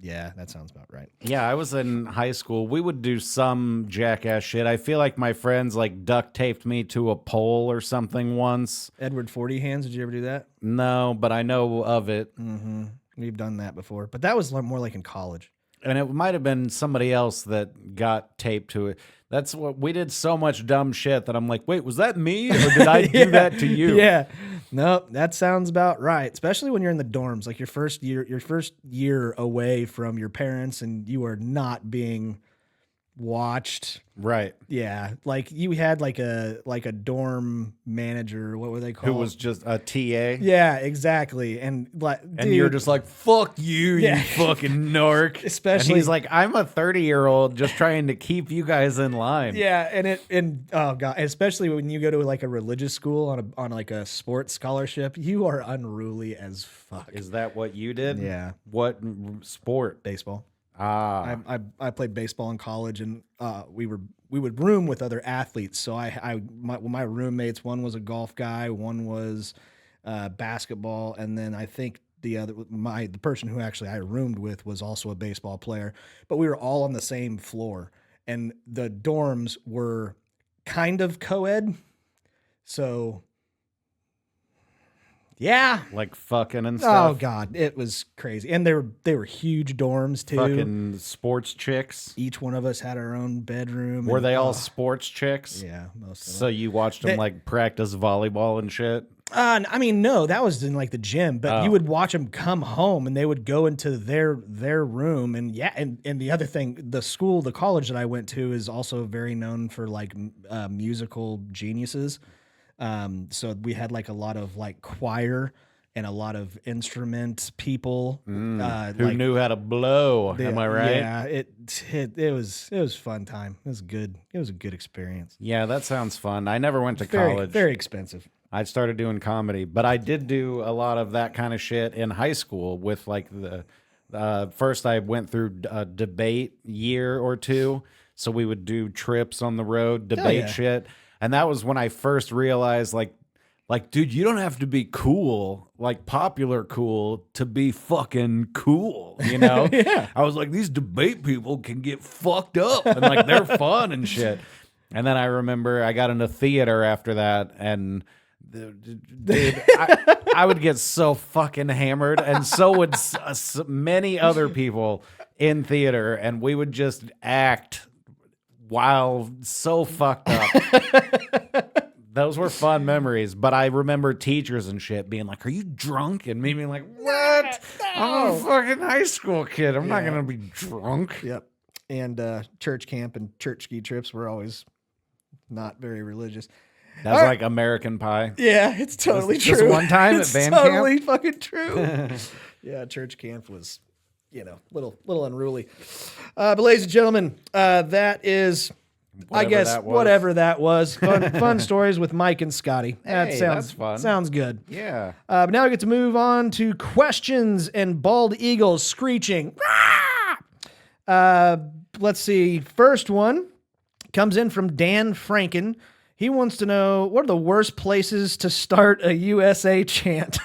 Speaker 2: Yeah, that sounds about right.
Speaker 5: Yeah, I was in high school. We would do some Jackass shit. I feel like my friends like duct taped me to a pole or something once.
Speaker 2: Edward 40 Hands, did you ever do that?
Speaker 5: No, but I know of it.
Speaker 2: Mm-hmm. We've done that before, but that was more like in college.
Speaker 5: And it might have been somebody else that got taped to it. That's what we did, so much dumb shit that I'm like, wait, was that me or did I do that to you?
Speaker 2: Yeah. No, that sounds about right. Especially when you're in the dorms, like your first year away from your parents and you are not being watched.
Speaker 5: Right.
Speaker 2: Yeah. Like you had like a dorm manager, what were they called?
Speaker 5: Who was just a TA.
Speaker 2: Yeah, exactly. And like,
Speaker 5: and you're just like, fuck you, you fucking narc.
Speaker 2: Especially,
Speaker 5: and he's like, I'm a 30-year-old just trying to keep you guys in line.
Speaker 2: Yeah, and oh god, especially when you go to like a religious school on like a sports scholarship, you are unruly as fuck.
Speaker 5: Is that what you did?
Speaker 2: Yeah.
Speaker 5: What sport?
Speaker 2: Baseball.
Speaker 5: Ah.
Speaker 2: I played baseball in college, and we would room with other athletes. So my roommates, one was a golf guy, one was basketball, and then I think the person who actually I roomed with was also a baseball player. But we were all on the same floor, and the dorms were kind of co-ed. So yeah,
Speaker 5: like fucking and stuff.
Speaker 2: Oh god, it was crazy, and they were huge dorms too.
Speaker 5: Fucking sports chicks.
Speaker 2: Each one of us had our own bedroom.
Speaker 5: Were they all sports chicks?
Speaker 2: Yeah, most of them.
Speaker 5: So you watched them like practice volleyball and shit.
Speaker 2: I mean, no, that was in like the gym, but you would watch them come home, and they would go into their room, and and the other thing, the college that I went to is also very known for like musical geniuses. So we had like a lot of like choir and a lot of instrument people
Speaker 5: who
Speaker 2: like,
Speaker 5: knew how to blow. Am I right?
Speaker 2: Yeah, it was fun time. It was good. It was a good experience.
Speaker 5: Yeah, that sounds fun. I never went to college.
Speaker 2: Very expensive.
Speaker 5: I started doing comedy, but I did do a lot of that kind of shit in high school with like first I went through a debate year or two. So we would do trips on the road, debate shit. And that was when I first realized, like, dude, you don't have to be cool, like popular cool, to be fucking cool, you know?
Speaker 2: Yeah.
Speaker 5: I was like, these debate people can get fucked up and like they're fun and shit. And then I remember I got into theater after that, and dude, I would get so fucking hammered, and so would many other people in theater, and we would just act while so fucked up. Those were fun memories, but I remember teachers and shit being like, are you drunk? And me being like, what? No. I'm a fucking high school kid. I'm not going to be drunk.
Speaker 2: Yep. And church camp and church ski trips were always not very religious.
Speaker 5: That was like American Pie.
Speaker 2: Yeah, it's totally true.
Speaker 5: Just one time at band camp?
Speaker 2: It's totally fucking true. Yeah, church camp was, little unruly. But ladies and gentlemen, that is, whatever that was. Fun stories with Mike and Scotty.
Speaker 5: That's fun.
Speaker 2: Sounds good.
Speaker 5: Yeah.
Speaker 2: But now we get to move on to questions and bald eagles screeching. Let's see. First one comes in from Dan Franken. He wants to know, what are the worst places to start a USA chant?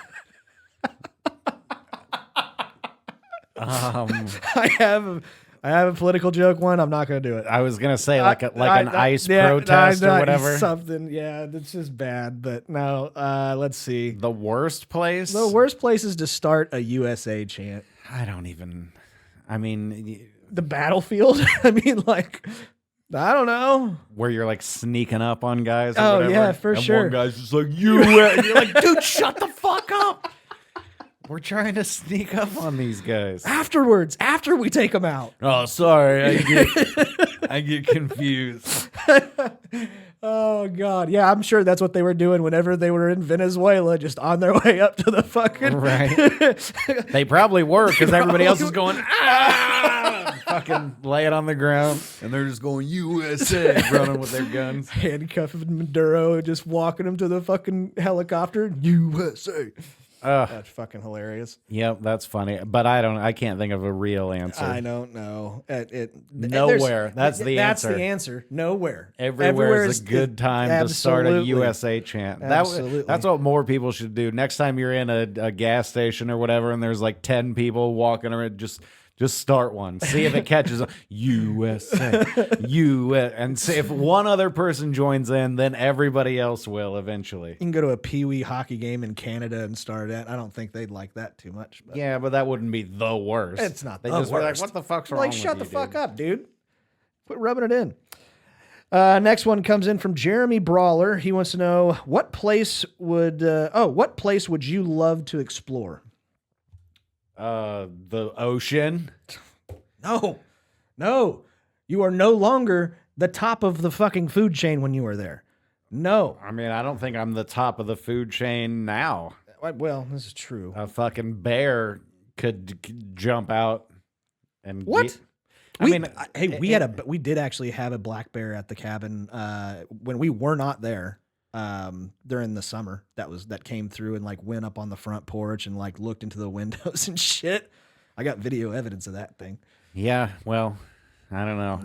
Speaker 2: I have a political joke one. I'm not going to do it.
Speaker 5: I was going to say an ICE protest or whatever.
Speaker 2: Something. Yeah, that's just bad. But no, let's see.
Speaker 5: The worst place?
Speaker 2: The worst places to start a USA chant.
Speaker 5: I mean,
Speaker 2: the battlefield. I mean, like, I don't know.
Speaker 5: Where you're like sneaking up on guys or
Speaker 2: oh,
Speaker 5: whatever.
Speaker 2: Yeah, for sure.
Speaker 5: One guy's just like, you're like, dude, shut the fuck up. We're trying to sneak up on these guys.
Speaker 2: Afterwards, after we take them out.
Speaker 5: Oh, sorry. I get confused.
Speaker 2: Oh, God. Yeah, I'm sure that's what they were doing whenever they were in Venezuela, just on their way up to the fucking...
Speaker 5: Right. They probably were, because everybody else is going, ah! Fucking lay it on the ground. And they're just going, USA, running with their guns.
Speaker 2: Handcuffing Maduro, just walking him to the fucking helicopter. USA. That's fucking hilarious.
Speaker 5: Yep, that's funny. But I can't think of a real answer.
Speaker 2: I don't know.
Speaker 5: Nowhere. That's the answer.
Speaker 2: That's the answer. Nowhere.
Speaker 5: Everywhere is a good time to start a USA chant.
Speaker 2: Absolutely.
Speaker 5: That's what more people should do. Next time you're in a gas station or whatever, and there's like 10 people walking around, just start one. See if it catches on. USA. US. And see if one other person joins in, then everybody else will eventually.
Speaker 2: You can go to a Pee-wee hockey game in Canada and start it. I don't think they'd like that too much. But
Speaker 5: yeah, but that wouldn't be the worst.
Speaker 2: It's not
Speaker 5: they
Speaker 2: the
Speaker 5: just
Speaker 2: worst.
Speaker 5: Were like, what the fuck's wrong
Speaker 2: like,
Speaker 5: with
Speaker 2: shut
Speaker 5: you,
Speaker 2: the fuck
Speaker 5: dude?
Speaker 2: up, dude. Quit rubbing it in. Next one comes in from Jeremy Brawler. He wants to know, what place would you love to explore?
Speaker 5: The ocean.
Speaker 2: No. You are no longer the top of the fucking food chain when you are there. No.
Speaker 5: I mean, I don't think I'm the top of the food chain now.
Speaker 2: Well, this is true.
Speaker 5: A fucking bear could jump out and
Speaker 2: what?
Speaker 5: Get,
Speaker 2: we did actually have a black bear at the cabin when we were not there during the summer. That came through and like went up on the front porch and like looked into the windows and shit. I got video evidence of that thing.
Speaker 5: Yeah, well, I don't know.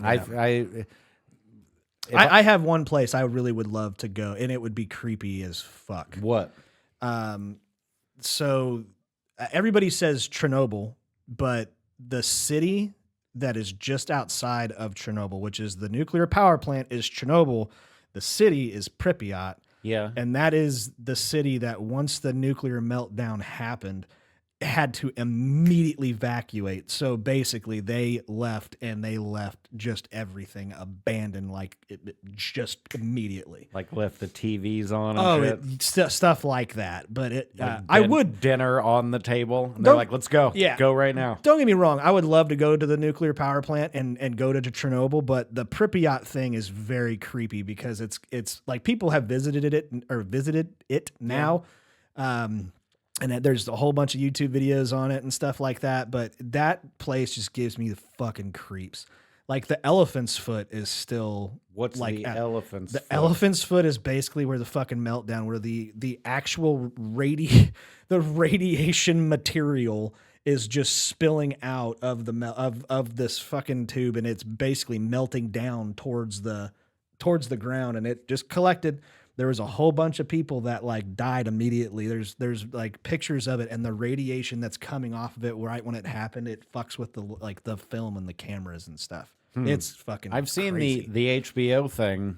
Speaker 2: Yeah. I have one place I really would love to go, and it would be creepy as fuck.
Speaker 5: What?
Speaker 2: So everybody says Chernobyl, but the city that is just outside of Chernobyl, which is the nuclear power plant, is Chernobyl. The city is Pripyat.
Speaker 5: Yeah.
Speaker 2: And that is the city that once the nuclear meltdown happened, had to immediately evacuate. So basically they left just everything abandoned, just immediately.
Speaker 5: Like left the TVs on and shit?
Speaker 2: Stuff like that. But
Speaker 5: I would dinner on the table. And they're like, let's go.
Speaker 2: Yeah.
Speaker 5: Go right now.
Speaker 2: Don't get me wrong. I would love to go to the nuclear power plant and go to Chernobyl, but the Pripyat thing is very creepy because it's like people have visited it now. Yeah. And there's a whole bunch of YouTube videos on it and stuff like that. But that place just gives me the fucking creeps. Like the elephant's foot is still...
Speaker 5: What's
Speaker 2: like
Speaker 5: the elephant's foot?
Speaker 2: The elephant's foot is basically where the fucking meltdown, where the actual the radiation material is just spilling out of of this fucking tube, and it's basically melting down towards the ground, and it just collected. There was a whole bunch of people that like died immediately. There's like pictures of it, and the radiation that's coming off of it right when it happened, it fucks with the film and the cameras and stuff. It's fucking.
Speaker 5: I've seen
Speaker 2: crazy.
Speaker 5: the HBO thing.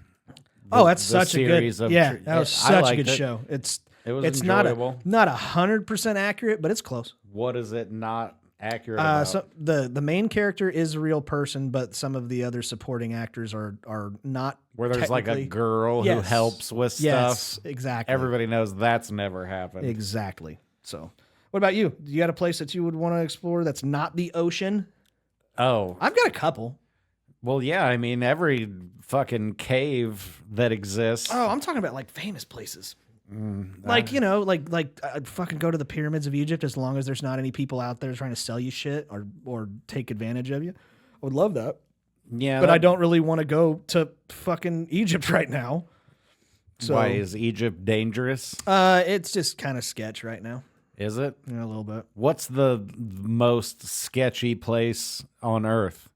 Speaker 2: That's such a good.
Speaker 5: Yeah,
Speaker 2: that was such a good show. It's
Speaker 5: enjoyable.
Speaker 2: not 100% accurate, but it's close.
Speaker 5: What is it not accurate about?
Speaker 2: So the main character is a real person, but some of the other supporting actors are not.
Speaker 5: Where there's like a girl who helps with stuff.
Speaker 2: Yes, exactly.
Speaker 5: Everybody knows that's never happened.
Speaker 2: Exactly. So, what about you? You got a place that you would want to explore that's not the ocean?
Speaker 5: Oh,
Speaker 2: I've got a couple.
Speaker 5: Well, yeah. I mean, every fucking cave that exists.
Speaker 2: Oh, I'm talking about like famous places. I'd fucking go to the pyramids of Egypt as long as there's not any people out there trying to sell you shit or take advantage of you. I would love that.
Speaker 5: Yeah,
Speaker 2: but I don't really want to go to fucking Egypt right now. So,
Speaker 5: why is Egypt dangerous?
Speaker 2: It's just kind of sketch right now.
Speaker 5: Is it?
Speaker 2: Yeah, a little bit.
Speaker 5: What's the most sketchy place on Earth?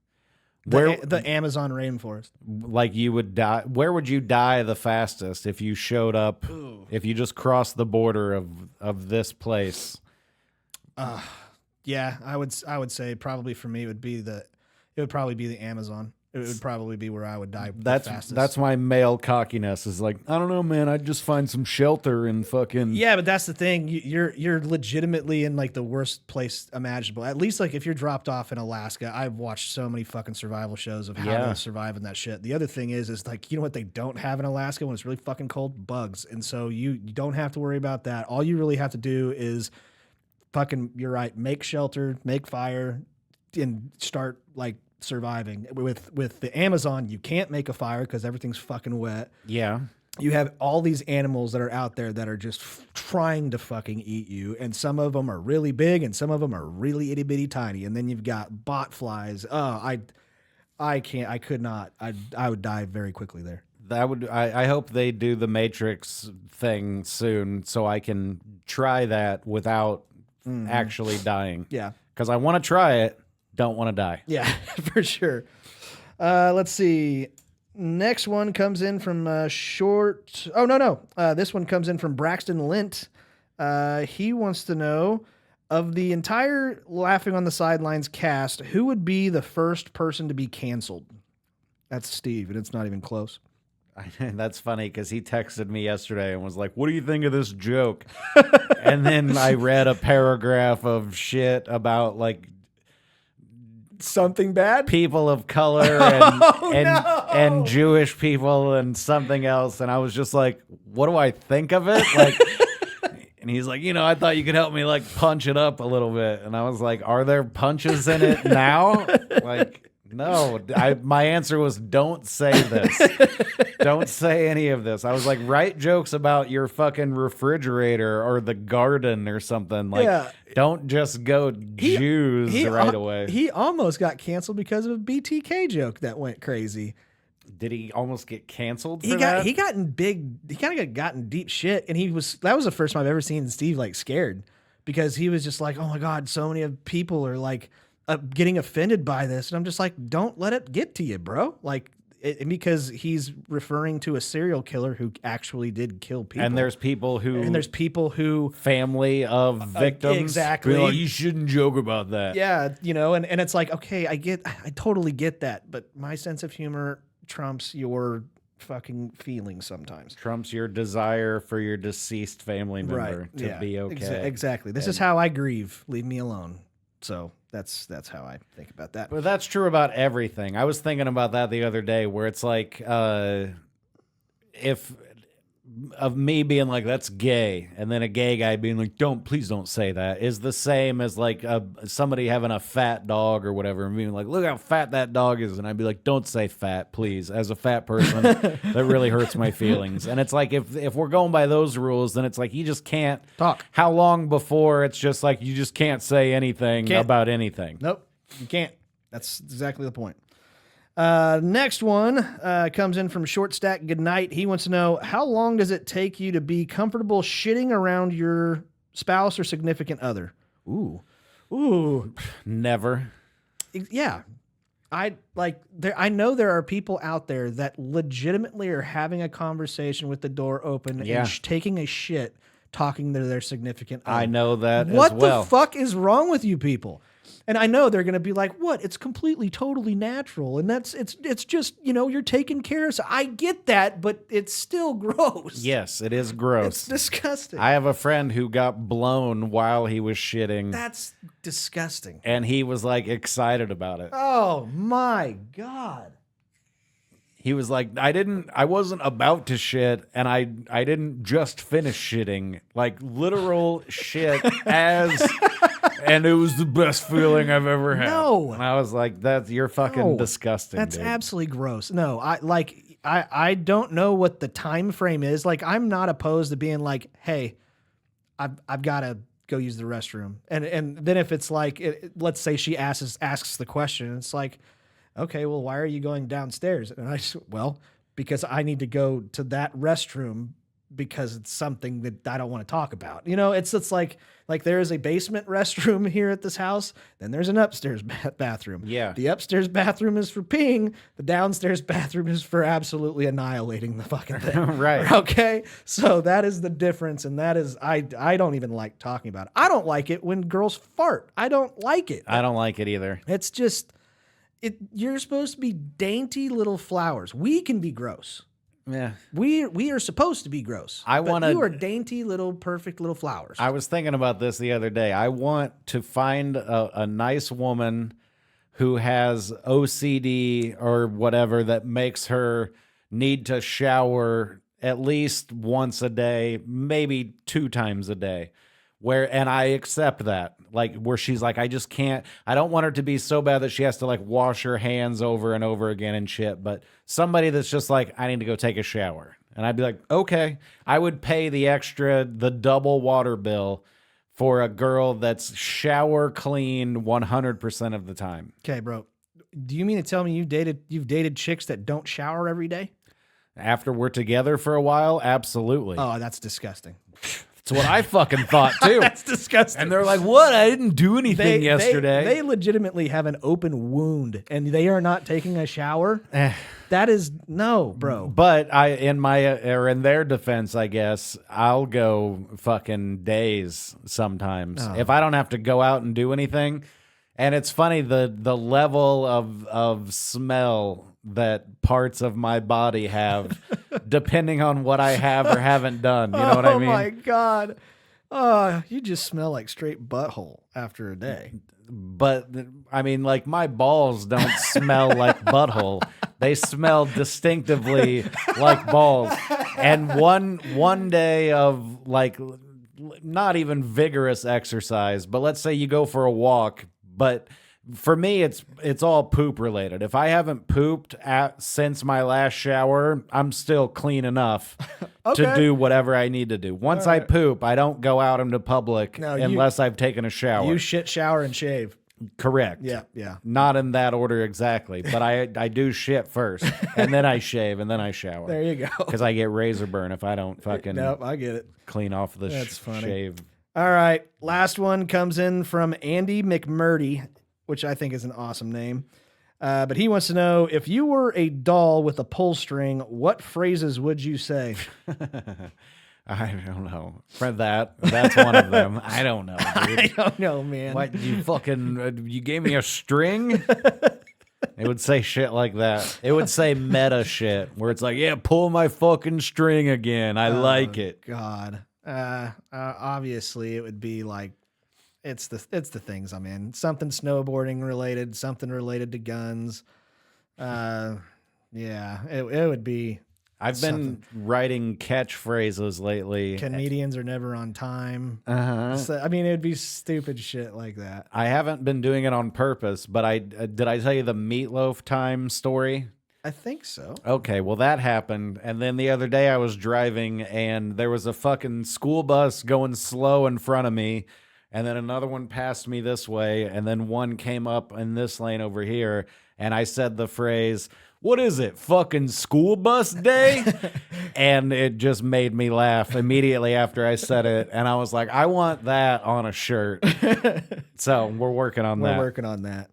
Speaker 2: The Amazon rainforest.
Speaker 5: Like you would die. Where would you die the fastest if you showed up? Ooh. If you just crossed the border of this place?
Speaker 2: Yeah, I would say probably for me it would probably be the Amazon. It would probably be where I would die the fastest.
Speaker 5: That's my male cockiness is like, I don't know, man. I'd just find some shelter and fucking...
Speaker 2: Yeah, but that's the thing. You're legitimately in like the worst place imaginable. At least like if you're dropped off in Alaska, I've watched so many fucking survival shows of how to survive in that shit. The other thing is like, you know what they don't have in Alaska when it's really fucking cold? Bugs. And so you don't have to worry about that. All you really have to do is fucking, you're right. Make shelter, make fire, and start like surviving. With the Amazon, you can't make a fire because everything's fucking wet.
Speaker 5: Yeah.
Speaker 2: You have all these animals that are out there that are just trying to fucking eat you, and some of them are really big, and some of them are really itty bitty tiny. And then you've got bot flies. Oh, I can't. I could not. I would die very quickly there.
Speaker 5: I hope they do the Matrix thing soon so I can try that without actually dying.
Speaker 2: Yeah.
Speaker 5: Because I want to try it, don't want to die.
Speaker 2: Yeah, for sure. Let's see. Next one comes in from Short. Oh, no. This one comes in from Braxton Lint. He wants to know, of the entire Laughing on the Sidelines cast, who would be the first person to be canceled? That's Steve, and it's not even close.
Speaker 5: That's funny because he texted me yesterday and was like, "What do you think of this joke?" And then I read a paragraph of shit about like
Speaker 2: something bad,
Speaker 5: people of color and Jewish people and something else, and I was just like, "What do I think of it?" Like, and he's like, "I thought you could help me like punch it up a little bit," and I was like, "Are there punches in it now?" Like. No, my answer was don't say this. Don't say any of this. I was like, write jokes about your fucking refrigerator or the garden or something. Like, don't just go Jews right away.
Speaker 2: He almost got canceled because of a BTK joke that went crazy.
Speaker 5: Did he almost get canceled for that?
Speaker 2: He got in deep shit, and that was the first time I've ever seen Steve like scared, because he was just like, oh my God, so many of people are like, getting offended by this, and I'm just like, don't let it get to you, bro. Like, because he's referring to a serial killer who actually did kill people,
Speaker 5: and there's people who
Speaker 2: family
Speaker 5: of victims,
Speaker 2: exactly.
Speaker 5: Like, you shouldn't joke about that.
Speaker 2: Yeah, and it's like, okay, I totally get that, but my sense of humor trumps your fucking feelings sometimes.
Speaker 5: Trumps your desire for your deceased family member to be okay.
Speaker 2: Exactly. This is how I grieve. Leave me alone. So that's how I think about that.
Speaker 5: But that's true about everything. I was thinking about that the other day, where it's like, if of me being like, that's gay, and then a gay guy being like, please don't say that, is the same as like somebody having a fat dog or whatever and being like, look how fat that dog is, and I'd be like, don't say fat, please. As a fat person, that really hurts my feelings. And it's like, if we're going by those rules, then it's like, you just can't
Speaker 2: talk.
Speaker 5: How long before it's just like, you just can't say anything about anything?
Speaker 2: Nope, you can't. That's exactly the point. Next one comes in from Short Stack Goodnight. He wants to know, how long does it take you to be comfortable shitting around your spouse or significant other? Ooh.
Speaker 5: Never.
Speaker 2: Yeah. I know there are people out there that legitimately are having a conversation with the door open and taking a shit talking to their significant other.
Speaker 5: I know that
Speaker 2: what
Speaker 5: as well.
Speaker 2: The fuck is wrong with you people? And I know they're going to be like, what? It's completely, totally natural. And it's just, you're taking care of. So I get that, but it's still gross.
Speaker 5: Yes, it is gross.
Speaker 2: It's disgusting.
Speaker 5: I have a friend who got blown while he was shitting.
Speaker 2: That's disgusting.
Speaker 5: And he was like excited about it.
Speaker 2: Oh my God.
Speaker 5: He was like, I wasn't about to shit, and I didn't just finish shitting. Like literal shit and it was the best feeling I've ever had.
Speaker 2: No.
Speaker 5: And I was like, you're fucking disgusting.
Speaker 2: That's
Speaker 5: dude.
Speaker 2: absolutely gross. No, I don't know what the time frame is. Like, I'm not opposed to being like, hey, I've got to go use the restroom. And then if it's like, let's say she asks the question, and it's like, okay, well, why are you going downstairs? And because I need to go to that restroom because it's something that I don't want to talk about. It's like there is a basement restroom here at this house, then there's an upstairs bathroom.
Speaker 5: Yeah.
Speaker 2: The upstairs bathroom is for peeing. The downstairs bathroom is for absolutely annihilating the fucking thing.
Speaker 5: Right.
Speaker 2: Okay. So that is the difference. And that is, I don't even like talking about it. I don't like it when girls fart. I don't like it.
Speaker 5: I don't like it either.
Speaker 2: It's just, you're supposed to be dainty little flowers. We can be gross.
Speaker 5: Yeah.
Speaker 2: We are supposed to be gross. You are dainty little, perfect little flowers.
Speaker 5: I was thinking about this the other day. I want to find a nice woman who has OCD or whatever that makes her need to shower at least once a day, maybe 2 times a day. and I accept that. Like where she's like, I just can't, I don't want her to be so bad that she has to like wash her hands over and over again and shit. But somebody that's just like, I need to go take a shower. And I'd be like, okay, I would pay the double water bill for a girl that's shower clean 100% of the time.
Speaker 2: Okay, bro. Do you mean to tell me you've dated chicks that don't shower every day?
Speaker 5: After we're together for a while, absolutely.
Speaker 2: Oh, that's disgusting.
Speaker 5: That's what I fucking thought too.
Speaker 2: That's disgusting.
Speaker 5: And they're like, what? I didn't do anything yesterday.
Speaker 2: They legitimately have an open wound and they are not taking a shower. That is no, bro.
Speaker 5: But in their defense, I guess, I'll go fucking days sometimes. If I don't have to go out and do anything. And it's funny, the level of smell that parts of my body have, depending on what I have or haven't done. You know what I mean?
Speaker 2: Oh my God. Oh, you just smell like straight butthole after a day.
Speaker 5: But I mean, like my balls don't smell like butthole. They smell distinctively like balls. And one day of like not even vigorous exercise, but let's say you go for a walk, but for me, it's all poop related. If I haven't pooped since my last shower, I'm still clean enough to do whatever I need to do. Once I poop, I don't go out into public unless I've taken a shower.
Speaker 2: You shit, shower, and shave.
Speaker 5: Correct.
Speaker 2: Yeah.
Speaker 5: Not in that order exactly, but I do shit first, and then I shave, and then I shower.
Speaker 2: There you go.
Speaker 5: Because I get razor burn if I don't fucking
Speaker 2: Nope, I get it.
Speaker 5: Clean off the
Speaker 2: funny.
Speaker 5: shave.
Speaker 2: All right. Last one comes in from Andy McMurdy, which I think is an awesome name. But he wants to know, if you were a doll with a pull string, what phrases would you say?
Speaker 5: I don't know. That's one of them. I don't know, dude.
Speaker 2: I don't know, man.
Speaker 5: What, you gave me a string? It would say shit like that. It would say meta shit, where it's like, yeah, pull my fucking string again. I like it.
Speaker 2: God. Obviously, it would be like, it's the things I'm in. Something snowboarding related, something related to guns. Yeah, it would be.
Speaker 5: I've been writing catchphrases lately.
Speaker 2: Comedians are never on time. So, I mean, it would be stupid shit like that.
Speaker 5: I haven't been doing it on purpose, but did I tell you the meatloaf time story?
Speaker 2: I think so.
Speaker 5: Okay, well, that happened. And then the other day I was driving and there was a fucking school bus going slow in front of me. And then another one passed me this way. And then one came up in this lane over here. And I said the phrase, what is it, fucking school bus day? And it just made me laugh immediately after I said it. And I was like, I want that on a shirt. So we're working on that.
Speaker 2: We're working on that.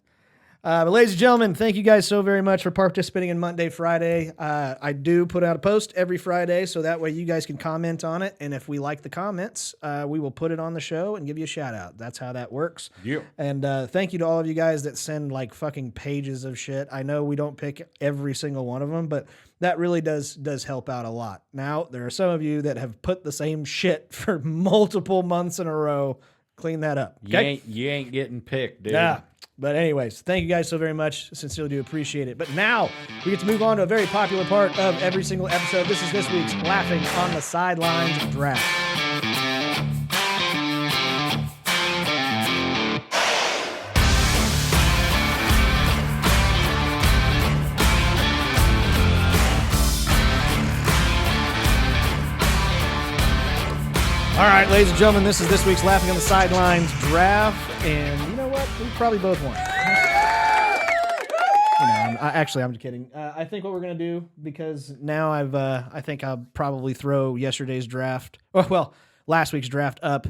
Speaker 2: But ladies and gentlemen, thank you guys so very much for participating in Monday, Friday. I do put out a post every Friday, so that way you guys can comment on it. And if we like the comments, we will put it on the show and give you a shout out. That's how that works.
Speaker 5: Yeah.
Speaker 2: And thank you to all of you guys that send like fucking pages of shit. I know we don't pick every single one of them, but that really does help out a lot. Now, there are some of you that have put the same shit for multiple months in a row. Clean that up. Okay?
Speaker 5: You ain't getting picked, dude.
Speaker 2: Yeah. But anyways, thank you guys so very much. Sincerely do appreciate it. But now we get to move on to a very popular part of every single episode. This is this week's Laughing on the Sidelines draft. All right, ladies and gentlemen, this is this week's Laughing on the Sidelines draft. And you know what? We probably both won. I'm kidding. I think what we're going to do, because now I think I'll probably throw yesterday's draft, last week's draft up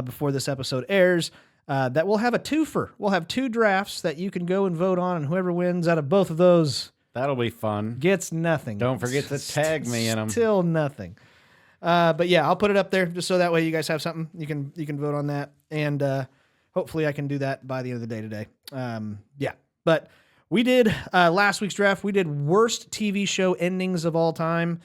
Speaker 2: before this episode airs, that we'll have a twofer. We'll have two drafts that you can go and vote on, and whoever wins out of both of those
Speaker 5: That'll be fun.
Speaker 2: gets nothing.
Speaker 5: Don't forget to tag me in them.
Speaker 2: Still nothing. But yeah, I'll put it up there just so that way you guys have something. You can vote on that, and hopefully I can do that by the end of the day today. Yeah, but we did last week's draft. We did worst TV show endings of all time.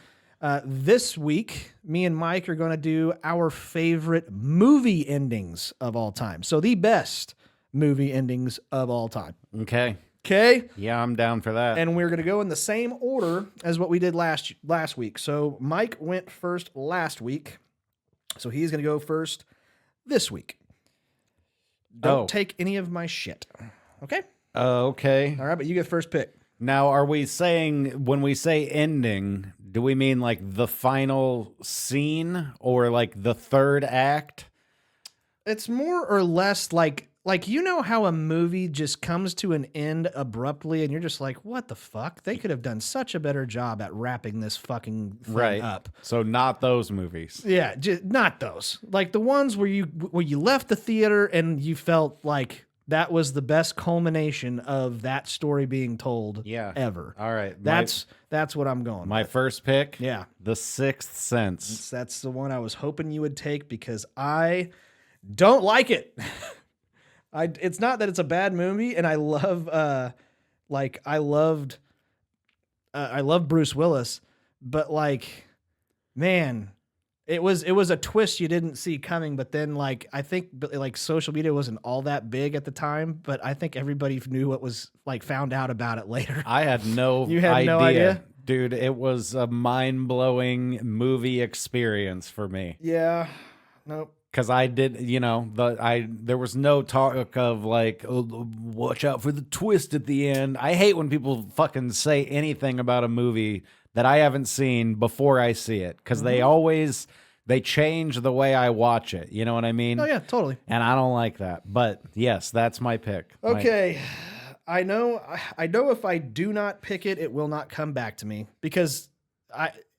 Speaker 2: This week, me and Mike are going to do our favorite movie endings of all time. So the best movie endings of all time.
Speaker 5: Okay.
Speaker 2: Okay.
Speaker 5: Yeah, I'm down for that.
Speaker 2: And we're going to go in the same order as what we did last week. So Mike went first last week. So he's going to go first this week. Don't take any of my shit. Okay?
Speaker 5: Okay.
Speaker 2: All right, but you get first pick.
Speaker 5: Now, are we saying, when we say ending, do we mean like the final scene or like the third act?
Speaker 2: It's more or less like you know how a movie just comes to an end abruptly and you're just like, what the fuck? They could have done such a better job at wrapping this fucking thing up.
Speaker 5: So not those movies.
Speaker 2: Yeah, just not those. Like the ones where you left the theater and you felt like that was the best culmination of that story being told ever.
Speaker 5: All right.
Speaker 2: That's what I'm going
Speaker 5: My
Speaker 2: with.
Speaker 5: first pick?
Speaker 2: Yeah.
Speaker 5: The Sixth Sense.
Speaker 2: That's the one I was hoping you would take because I don't like it. It's not that it's a bad movie, and I love I love Bruce Willis, but like, man, it was a twist you didn't see coming. But then like I think like social media wasn't all that big at the time, but I think everybody knew what was like found out about it later.
Speaker 5: I had no
Speaker 2: You had no idea?
Speaker 5: Dude, it was a mind-blowing movie experience for me.
Speaker 2: Yeah, nope.
Speaker 5: Because I did, there was no talk of like, oh, watch out for the twist at the end. I hate when people fucking say anything about a movie that I haven't seen before I see it. Because they change the way I watch it. You know what I mean?
Speaker 2: Oh yeah, totally.
Speaker 5: And I don't like that. But yes, that's my pick.
Speaker 2: Okay. I know if I do not pick it, it will not come back to me because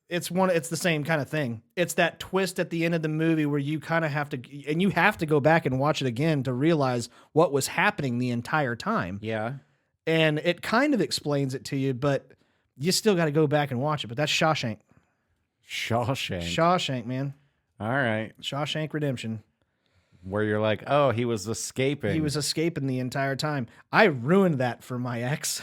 Speaker 2: it's the same kind of thing. It's that twist at the end of the movie where you kind of have to go back and watch it again to realize what was happening the entire time.
Speaker 5: Yeah.
Speaker 2: And it kind of explains it to you, but you still got to go back and watch it. But that's Shawshank. Shawshank, man.
Speaker 5: All right.
Speaker 2: Shawshank Redemption.
Speaker 5: Where you're like, oh, he was escaping.
Speaker 2: He was escaping the entire time. I ruined that for my ex.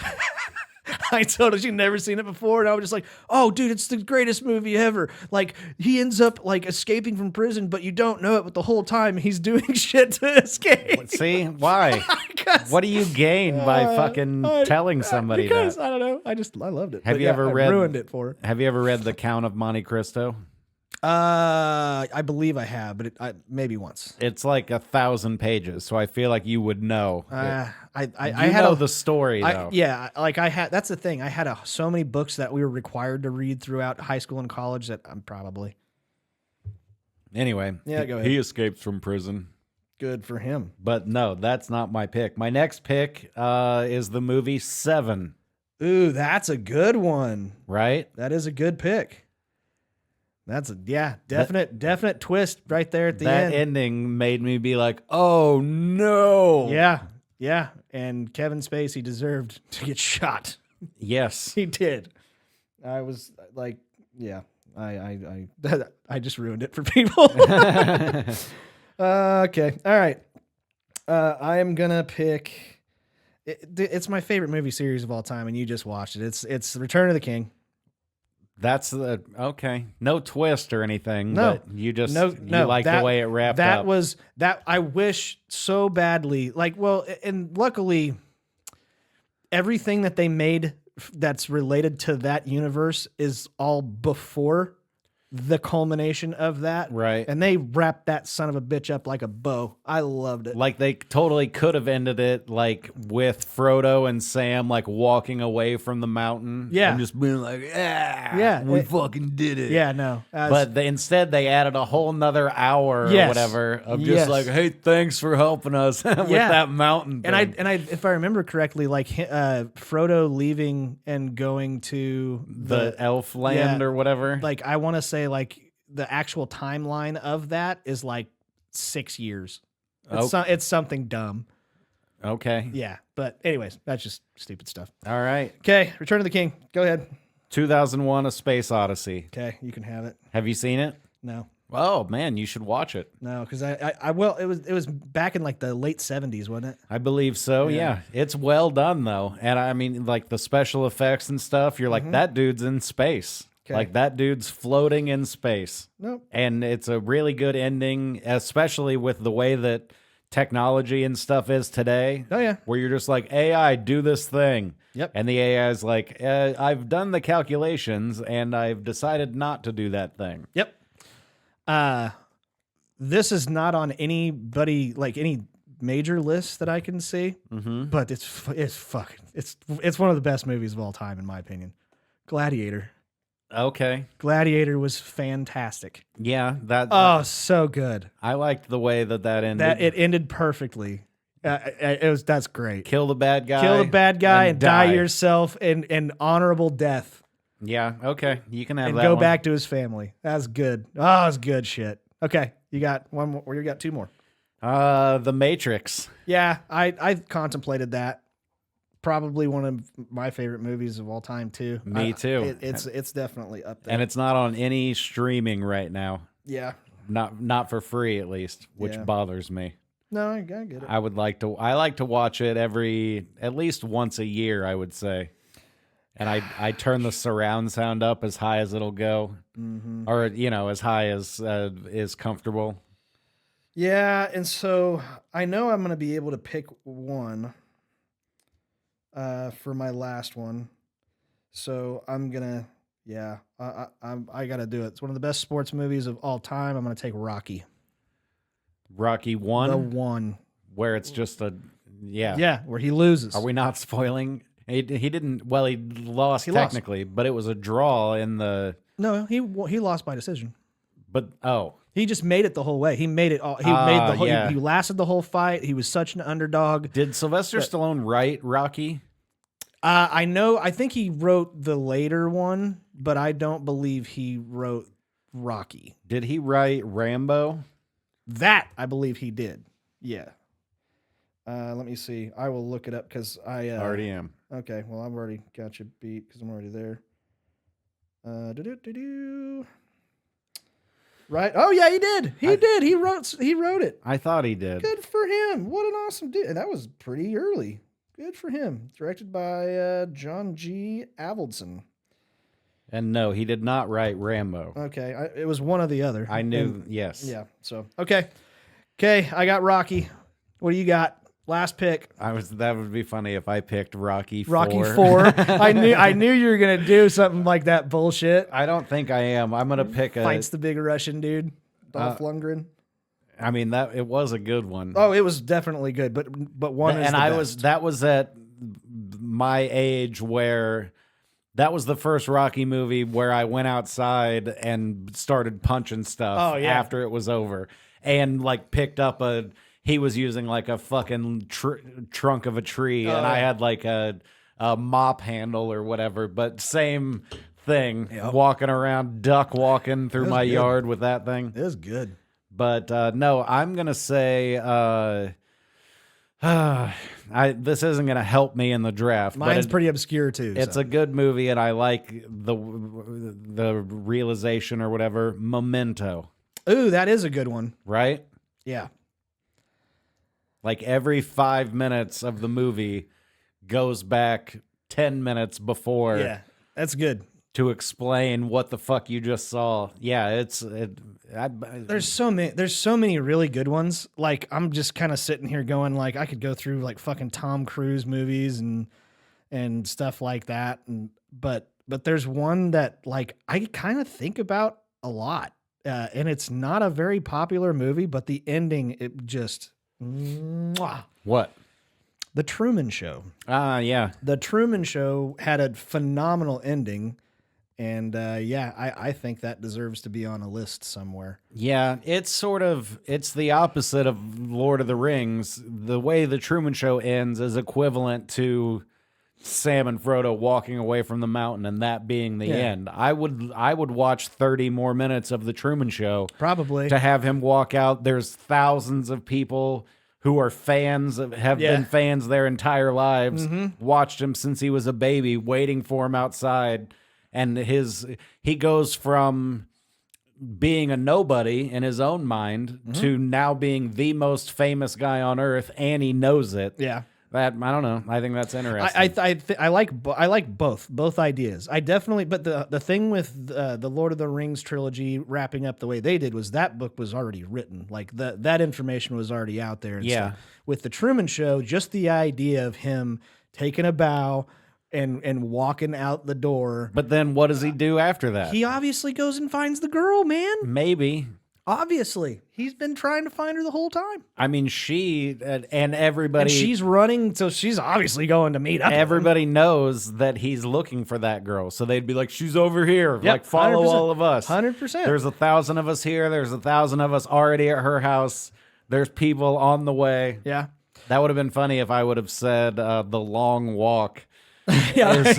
Speaker 2: I told her she'd never seen it before, and I was just like, "Oh, dude, it's the greatest movie ever!" Like he ends up like escaping from prison, but you don't know it. But the whole time he's doing shit to escape.
Speaker 5: See why? What do you gain by fucking telling somebody
Speaker 2: because,
Speaker 5: that?
Speaker 2: I don't know. I loved it.
Speaker 5: Have
Speaker 2: But
Speaker 5: you ever read?
Speaker 2: Ruined it for her.
Speaker 5: Have you ever read The Count of Monte Cristo?
Speaker 2: I believe I have, but maybe once.
Speaker 5: It's like 1,000 pages, so I feel like you would know.
Speaker 2: I
Speaker 5: had
Speaker 2: know
Speaker 5: the story though.
Speaker 2: That's the thing. I had so many books that we were required to read throughout high school and college that I'm probably.
Speaker 5: Anyway,
Speaker 2: Yeah, go ahead.
Speaker 5: He escaped from prison.
Speaker 2: Good for him.
Speaker 5: But no, that's not my pick. My next pick is the movie Seven.
Speaker 2: Ooh, that's a good one.
Speaker 5: Right?
Speaker 2: That is a good pick. That's definite twist right there at the end.
Speaker 5: That ending made me be like, oh no.
Speaker 2: Yeah. And Kevin Spacey deserved to get shot.
Speaker 5: Yes.
Speaker 2: He did. I was like, yeah, I just ruined it for people. Okay. All right. I am gonna pick. It's my favorite movie series of all time, and you just watched it. It's Return of the King.
Speaker 5: That's okay. No twist or anything.
Speaker 2: No,
Speaker 5: but you just
Speaker 2: no.
Speaker 5: like the way it wrapped up.
Speaker 2: That was that. I wish so badly. Like, well, and luckily, everything that they made that's related to that universe is all before the culmination of that.
Speaker 5: Right.
Speaker 2: And they wrapped that son of a bitch up like a bow. I loved it.
Speaker 5: Like they totally could have ended it like with Frodo and Sam like walking away from the mountain.
Speaker 2: Yeah.
Speaker 5: And just being like, we fucking did it.
Speaker 2: Yeah, no.
Speaker 5: But instead they added a whole nother hour or whatever of just like, hey, thanks for helping us with that mountain thing.
Speaker 2: And I if I remember correctly, like Frodo leaving and going to
Speaker 5: the elf land or whatever.
Speaker 2: Like I want to say like the actual timeline of that is like 6 years. It's something dumb.
Speaker 5: Okay.
Speaker 2: Yeah. But anyways, that's just stupid stuff.
Speaker 5: All right.
Speaker 2: Okay. Return of the King. Go ahead.
Speaker 5: 2001: A Space Odyssey.
Speaker 2: Okay. You can have it.
Speaker 5: Have you seen it?
Speaker 2: No.
Speaker 5: Oh man, you should watch it.
Speaker 2: No, because I will. It was back in like the late 70s, wasn't it?
Speaker 5: I believe so. Yeah. It's well done though, and I mean like the special effects and stuff. You're like that dude's in space.
Speaker 2: Okay.
Speaker 5: Like that dude's floating in space.
Speaker 2: Nope.
Speaker 5: And it's a really good ending, especially with the way that technology and stuff is today.
Speaker 2: Oh yeah.
Speaker 5: Where you're just like, AI, do this thing.
Speaker 2: Yep.
Speaker 5: And the AI is like, I've done the calculations and I've decided not to do that thing.
Speaker 2: Yep. this is not on anybody like any major list that I can see, but it's one of the best movies of all time in my opinion. Gladiator.
Speaker 5: Okay.
Speaker 2: Gladiator was fantastic.
Speaker 5: Yeah,
Speaker 2: So good.
Speaker 5: I liked the way that ended.
Speaker 2: That it ended perfectly. That's great.
Speaker 5: Kill the bad guy.
Speaker 2: And die yourself in honorable death.
Speaker 5: Yeah. Okay. You can have
Speaker 2: and
Speaker 5: that.
Speaker 2: Go
Speaker 5: one.
Speaker 2: back to his family. That's good. Oh, it's good shit. Okay, you got one more. Or you got 2 more.
Speaker 5: The Matrix.
Speaker 2: Yeah, I contemplated that. Probably one of my favorite movies of all time too.
Speaker 5: Me too.
Speaker 2: It's definitely up there.
Speaker 5: And it's not on any streaming right now.
Speaker 2: Yeah.
Speaker 5: Not for free at least, which bothers me.
Speaker 2: No, I get it.
Speaker 5: I like to watch it at least once a year, I would say. And I turn the surround sound up as high as it'll go, or as high as is comfortable.
Speaker 2: Yeah, and so I know I'm gonna be able to pick one for my last one. So I'm gonna, I gotta do it. It's one of the best sports movies of all time. I'm gonna take Rocky.
Speaker 5: Rocky 1,
Speaker 2: the one
Speaker 5: where it's just
Speaker 2: where he loses.
Speaker 5: Are we not spoiling? He didn't. Well, he lost technically, but it was a draw in the.
Speaker 2: No, he lost by decision.
Speaker 5: But
Speaker 2: he just made it the whole way. He made it all. He made the whole. He lasted the whole fight. He was such an underdog.
Speaker 5: Did Sylvester Stallone write Rocky?
Speaker 2: I know. I think he wrote the later one, but I don't believe he wrote Rocky.
Speaker 5: Did he write Rambo?
Speaker 2: That I believe he did. Yeah. Let me see. I will look it up because I
Speaker 5: already am.
Speaker 2: Okay. Well, I've already got you beat because I'm already there. Right. Oh yeah, he did. He did. He wrote it.
Speaker 5: I thought he did.
Speaker 2: Good for him. What an awesome dude. And that was pretty early. Good for him. Directed by John G. Avildsen.
Speaker 5: And no, he did not write Rambo.
Speaker 2: Okay. It was one or the other.
Speaker 5: I knew. Yes.
Speaker 2: Yeah. So okay. I got Rocky. What do you got? Last pick.
Speaker 5: That would be funny if I picked Rocky 4.
Speaker 2: Rocky 4. I knew you were gonna do something like that bullshit.
Speaker 5: I don't think I am. I'm gonna pick
Speaker 2: Fights the big Russian dude, Dolph Lundgren.
Speaker 5: I mean it was a good one.
Speaker 2: Oh, it was definitely good, but one is
Speaker 5: and
Speaker 2: the
Speaker 5: I
Speaker 2: best.
Speaker 5: that was at my age where that was the first Rocky movie where I went outside and started punching stuff after it was over, and like picked up he was using like a fucking trunk of a tree, and I had like a mop handle or whatever, but same thing, walking around, duck walking through my yard with that thing.
Speaker 2: It was good.
Speaker 5: But no, I'm going to say this isn't going to help me in the draft.
Speaker 2: Mine's pretty obscure too.
Speaker 5: It's a good movie, and I like the realization or whatever. Memento.
Speaker 2: Ooh, that is a good one.
Speaker 5: Right?
Speaker 2: Yeah.
Speaker 5: Like every 5 minutes of the movie goes back 10 minutes before.
Speaker 2: Yeah, that's good.
Speaker 5: To explain what the fuck you just saw. Yeah,
Speaker 2: there's so many really good ones. Like I'm just kind of sitting here going like I could go through like fucking Tom Cruise movies and stuff like that. But there's one that like I kind of think about a lot. And it's not a very popular movie, but the ending, it just mwah.
Speaker 5: What?
Speaker 2: The Truman Show.
Speaker 5: Yeah.
Speaker 2: The Truman Show had a phenomenal ending. And I think that deserves to be on a list somewhere.
Speaker 5: Yeah, it's the opposite of Lord of the Rings. The way the Truman Show ends is equivalent to Sam and Frodo walking away from the mountain and that being the end. I would watch 30 more minutes of the Truman Show.
Speaker 2: Probably.
Speaker 5: To have him walk out. There's thousands of people who are fans, have been fans their entire lives, watched him since he was a baby, waiting for him outside. And he goes from being a nobody in his own mind to now being the most famous guy on earth, and he knows it.
Speaker 2: Yeah.
Speaker 5: That I don't know. I think that's interesting.
Speaker 2: I like both ideas. I definitely, but the thing with the Lord of the Rings trilogy wrapping up the way they did was that book was already written. Like that information was already out there. And stuff. With the Truman Show, just the idea of him taking a bow and walking out the door.
Speaker 5: But then what does he do after that?
Speaker 2: He obviously goes and finds the girl, man.
Speaker 5: Maybe.
Speaker 2: Obviously, he's been trying to find her the whole time.
Speaker 5: I mean, she and everybody.
Speaker 2: And she's running, so she's obviously going to meet up.
Speaker 5: Everybody knows that he's looking for that girl, so they'd be like, "She's over here."
Speaker 2: Yep,
Speaker 5: like, follow
Speaker 2: 100%.
Speaker 5: all of us.
Speaker 2: 100%.
Speaker 5: There's 1,000 of us here. There's 1,000 of us already at her house. There's people on the way.
Speaker 2: Yeah.
Speaker 5: That would have been funny if I would have said the long walk.
Speaker 2: Yeah.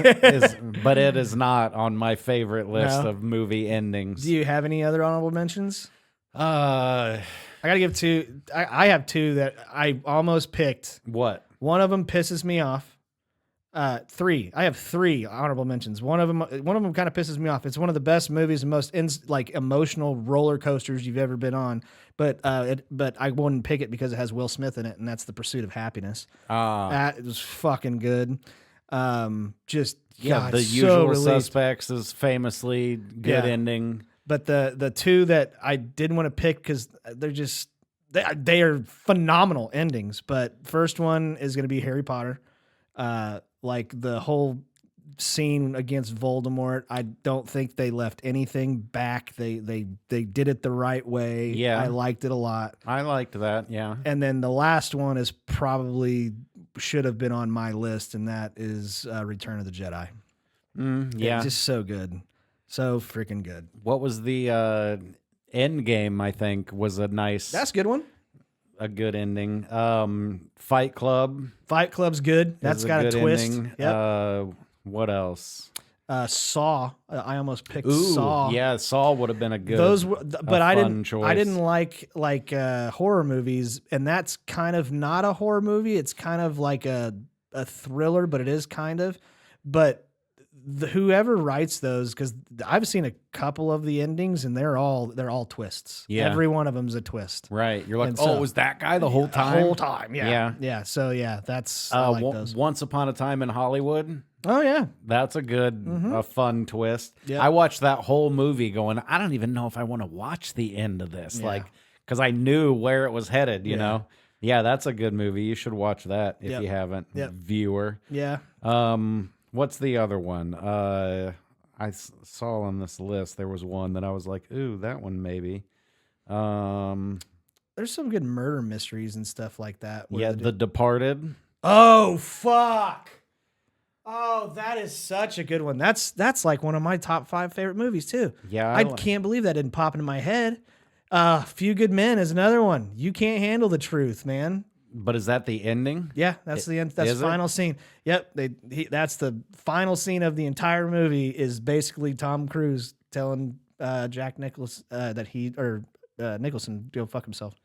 Speaker 5: But it is not on my favorite list
Speaker 2: No.
Speaker 5: of movie endings.
Speaker 2: Do you have any other honorable mentions?
Speaker 5: Uh,
Speaker 2: I gotta give two. I have two that I almost picked.
Speaker 5: what?
Speaker 2: One of them pisses me off. Three. I have three honorable mentions. One of them kind of pisses me off. It's one of the best movies and most emotional roller coasters you've ever been on. But I wouldn't pick it because it has Will Smith in it, and that's The Pursuit of Happiness. That was fucking good. Just God,
Speaker 5: The
Speaker 2: so
Speaker 5: Usual
Speaker 2: relieved.
Speaker 5: Suspects is famously good ending.
Speaker 2: But the two that I didn't want to pick because they're just they are phenomenal endings. But first one is going to be Harry Potter. Like the whole scene against Voldemort, I don't think they left anything back. They did it the right way.
Speaker 5: Yeah.
Speaker 2: I liked it a lot.
Speaker 5: I liked that, yeah.
Speaker 2: And then the last one is probably should have been on my list, and that is Return of the Jedi.
Speaker 5: Yeah.
Speaker 2: It's just so good. So freaking good.
Speaker 5: What was the end game, I think, was a nice...
Speaker 2: That's a good one.
Speaker 5: a good ending. Fight Club.
Speaker 2: Fight Club's good. That's
Speaker 5: is
Speaker 2: got a
Speaker 5: good
Speaker 2: twist.
Speaker 5: ending.
Speaker 2: Yep.
Speaker 5: What else?
Speaker 2: Saw. I almost picked
Speaker 5: Ooh,
Speaker 2: Saw.
Speaker 5: yeah, Saw would have been a good.
Speaker 2: Those, but I
Speaker 5: fun
Speaker 2: didn't.
Speaker 5: choice.
Speaker 2: I didn't like horror movies, and that's kind of not a horror movie. It's kind of like a thriller, but it is kind of. But whoever writes those, because I've seen a couple of the endings, and they're all twists.
Speaker 5: Yeah.
Speaker 2: Every one of them's a twist.
Speaker 5: Right, you're like,
Speaker 2: And
Speaker 5: oh,
Speaker 2: so-
Speaker 5: was that guy the whole time?
Speaker 2: The whole time, yeah,
Speaker 5: Yeah.
Speaker 2: So yeah, that's I like those.
Speaker 5: Once Upon a Time in Hollywood.
Speaker 2: Oh yeah,
Speaker 5: That's a good, a fun twist.
Speaker 2: Yep.
Speaker 5: I watched that whole movie going, I don't even know if I want to watch the end of this.
Speaker 2: Yeah.
Speaker 5: Like, because I knew where it was headed, you
Speaker 2: Yeah.
Speaker 5: know? Yeah, that's a good movie. You should watch that if
Speaker 2: Yep.
Speaker 5: you haven't,
Speaker 2: Yep.
Speaker 5: viewer.
Speaker 2: yeah.
Speaker 5: What's the other one? Saw on this list, there was one that I was like, ooh, that one maybe.
Speaker 2: There's some good murder mysteries and stuff like that. where
Speaker 5: Yeah,
Speaker 2: they do-
Speaker 5: The Departed.
Speaker 2: Oh fuck! Oh, that is such a good one. That's like one of my top 5 favorite movies too.
Speaker 5: Yeah,
Speaker 2: I can't believe that didn't pop into my head. Few Good Men is another one. You can't handle the truth, man.
Speaker 5: But is that the ending?
Speaker 2: Yeah, that's the end. That's
Speaker 5: is
Speaker 2: the
Speaker 5: it?
Speaker 2: final scene. Yep, that's the final scene of the entire movie. Is basically Tom Cruise telling Jack Nicholson that Nicholson go fuck himself.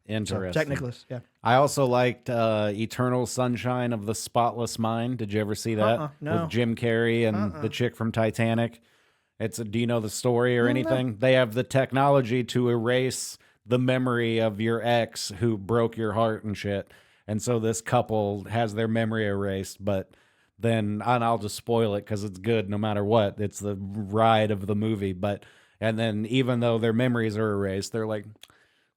Speaker 2: So,
Speaker 5: Interesting.
Speaker 2: Jack Nicholson. Yeah.
Speaker 5: I also liked Eternal Sunshine of the Spotless Mind. Did you ever see that?
Speaker 2: no.
Speaker 5: With Jim Carrey and the chick from Titanic. Do you know the story or anything? They have the technology to erase the memory of your ex who broke your heart and shit. And so this couple has their memory erased, but then, and I'll just spoil it because it's good no matter what. It's the ride of the movie. And then even though their memories are erased, they're like,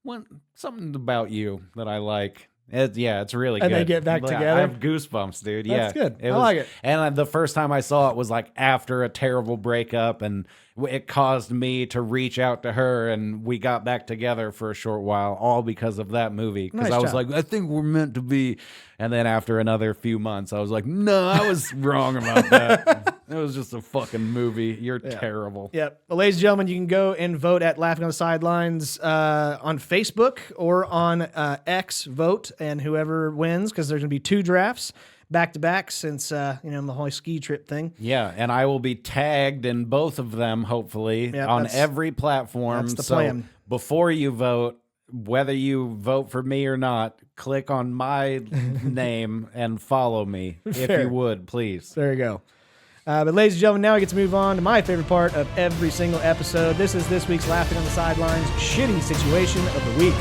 Speaker 5: what, something about you that I like. It's really good.
Speaker 2: And they get back
Speaker 5: Like,
Speaker 2: together?
Speaker 5: I have goosebumps, dude.
Speaker 2: That's
Speaker 5: yeah,
Speaker 2: good. I like it.
Speaker 5: And the first time I saw it was like after a terrible breakup, and it caused me to reach out to her, and we got back together for a short while, all because of that movie. Because
Speaker 2: Nice
Speaker 5: I was
Speaker 2: job.
Speaker 5: like, I think we're meant to be. And then after another few months, I was like, no, I was wrong about that. It was just a fucking movie. You're terrible.
Speaker 2: Yep. Well, ladies and gentlemen, you can go and vote at Laughing on the Sidelines on Facebook or on X vote, and whoever wins, because there's going to be 2 drafts back to back since the whole ski trip thing.
Speaker 5: Yeah, and I will be tagged in both of them, hopefully,
Speaker 2: Yep,
Speaker 5: on
Speaker 2: that's-
Speaker 5: every platform.
Speaker 2: that's the
Speaker 5: so
Speaker 2: plan.
Speaker 5: before you vote, whether you vote for me or not, click on my name and follow me, if
Speaker 2: Fair.
Speaker 5: you would, please.
Speaker 2: There you go. But ladies and gentlemen, now we get to move on to my favorite part of every single episode. This is this week's Laughing on the Sidelines shitty situation of the week.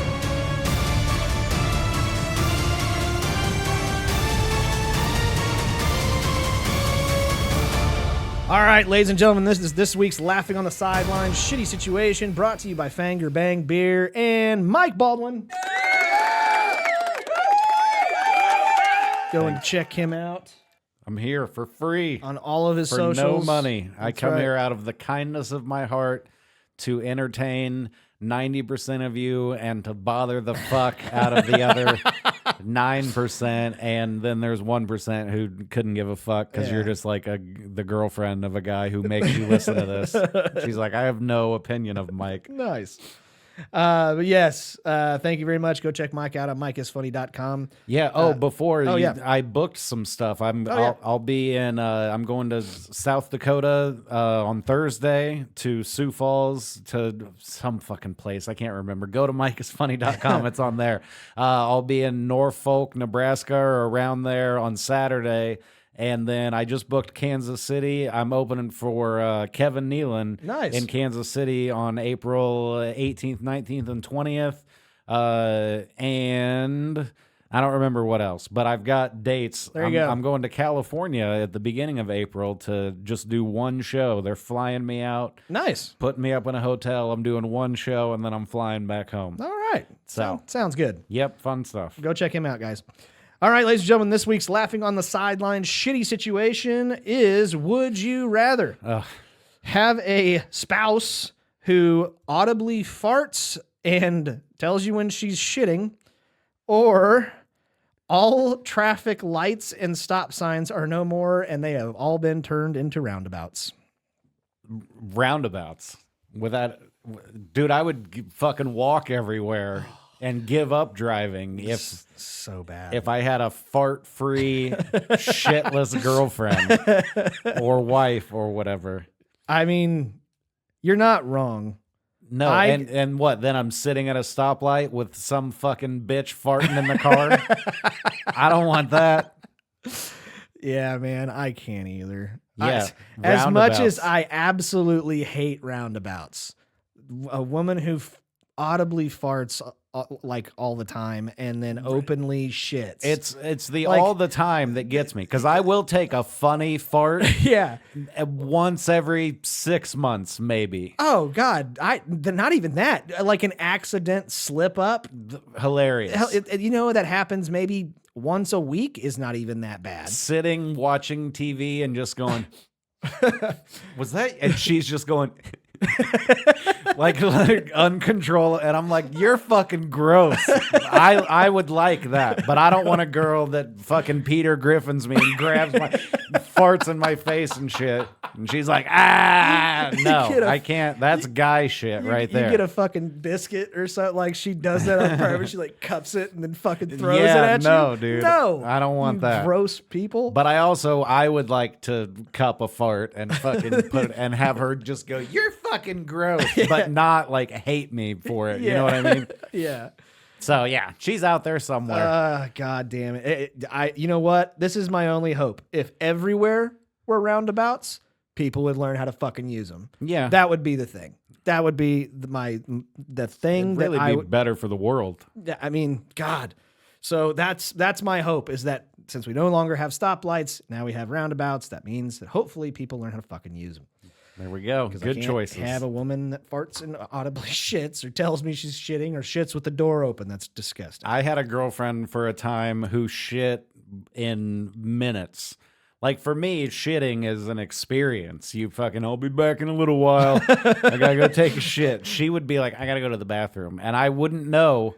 Speaker 2: All right, ladies and gentlemen, this is this week's Laughing on the Sidelines shitty situation, brought to you by Fanger Bang Beer and Mike Baldwin. Go and check him out
Speaker 5: I'm here for free,
Speaker 2: on all of his
Speaker 5: for
Speaker 2: socials.
Speaker 5: no money. I
Speaker 2: That's
Speaker 5: come
Speaker 2: right.
Speaker 5: here out of the kindness of my heart to entertain 90% of you and to bother the fuck out of the other 9%. And then there's 1% who couldn't give a fuck because you're just like the girlfriend of a guy who makes you listen to this. She's like, I have no opinion of Mike.
Speaker 2: Nice. But yes, thank you very much. Go check Mike out on mikeisfunny.com.
Speaker 5: Yeah. Before
Speaker 2: yeah.
Speaker 5: I booked some stuff. I'll be in. I'm going to South Dakota on Thursday to Sioux Falls to some fucking place I can't remember. Go to mikeisfunny.com. It's on there. I'll be in Norfolk, Nebraska, or around there on Saturday. And then I just booked Kansas City. I'm opening for Kevin Nealon in Kansas City on April 18th, 19th, and 20th. And I don't remember what else, but I've got dates.
Speaker 2: There you go.
Speaker 5: I'm going to California at the beginning of April to just do one show. They're flying me out.
Speaker 2: Nice.
Speaker 5: Putting me up in a hotel. I'm doing one show, and then I'm flying back home.
Speaker 2: All right. Sounds good.
Speaker 5: Yep, fun stuff.
Speaker 2: Go check him out, guys. All right, ladies and gentlemen, this week's Laughing on the Sideline shitty situation is, would you rather have a spouse who audibly farts and tells you when she's shitting, or all traffic lights and stop signs are no more and they have all been turned into roundabouts?
Speaker 5: Roundabouts. Dude, I would fucking walk everywhere. And give up driving if
Speaker 2: so bad.
Speaker 5: If I had a fart-free, shitless girlfriend or wife or whatever.
Speaker 2: I mean, you're not wrong.
Speaker 5: No, and what? Then I'm sitting at a stoplight with some fucking bitch farting in the car. I don't want that.
Speaker 2: Yeah, man, I can't either.
Speaker 5: Yeah,
Speaker 2: as much as I absolutely hate roundabouts, a woman who audibly farts like all the time and then openly shits.
Speaker 5: It's the like, all the time that gets me, because I will take a funny fart once every 6 months maybe.
Speaker 2: Oh God, not even that, like an accident slip up.
Speaker 5: Hilarious.
Speaker 2: You know, that happens maybe once a week is not even that bad.
Speaker 5: Sitting watching TV and just going was that, and she's just going like uncontrollable, and I'm like, you're fucking gross. I would like that, but I don't want a girl that fucking Peter Griffins me and grabs my farts in my face and shit. And she's like, no, I can't. That's guy shit right there.
Speaker 2: You get a fucking biscuit or something, like she does that on purpose. She like cups it and then fucking throws it at you.
Speaker 5: No, dude.
Speaker 2: No,
Speaker 5: I don't want that.
Speaker 2: Gross people.
Speaker 5: But I would like to cup a fart and fucking put it and have her just go, you're fucking gross, but not like hate me for it. You know what I mean?
Speaker 2: Yeah.
Speaker 5: So yeah, she's out there somewhere.
Speaker 2: God damn it. You know what? This is my only hope. If everywhere were roundabouts, people would learn how to fucking use them. Yeah. That would be the thing. That would be the thing.
Speaker 5: It'd really be better for the world.
Speaker 2: I mean, God. So that's my hope, is that since we no longer have stoplights, now we have roundabouts. That means that hopefully people learn how to fucking use them.
Speaker 5: There we go. Good choices.
Speaker 2: Have a woman that farts and audibly shits, or tells me she's shitting, or shits with the door open. That's disgusting.
Speaker 5: I had a girlfriend for a time who shit in minutes. Like, for me, shitting is an experience. I'll be back in a little while. I gotta go take a shit. She would be like, I gotta go to the bathroom. And I wouldn't know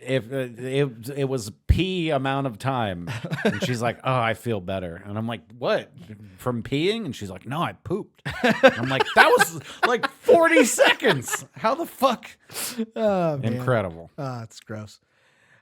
Speaker 5: if it was pee amount of time. And she's like, oh, I feel better. And I'm like, what? From peeing? And she's like, no, I pooped. I'm like, that was like 40 seconds. How the fuck?
Speaker 2: Oh, man.
Speaker 5: Incredible.
Speaker 2: It's gross.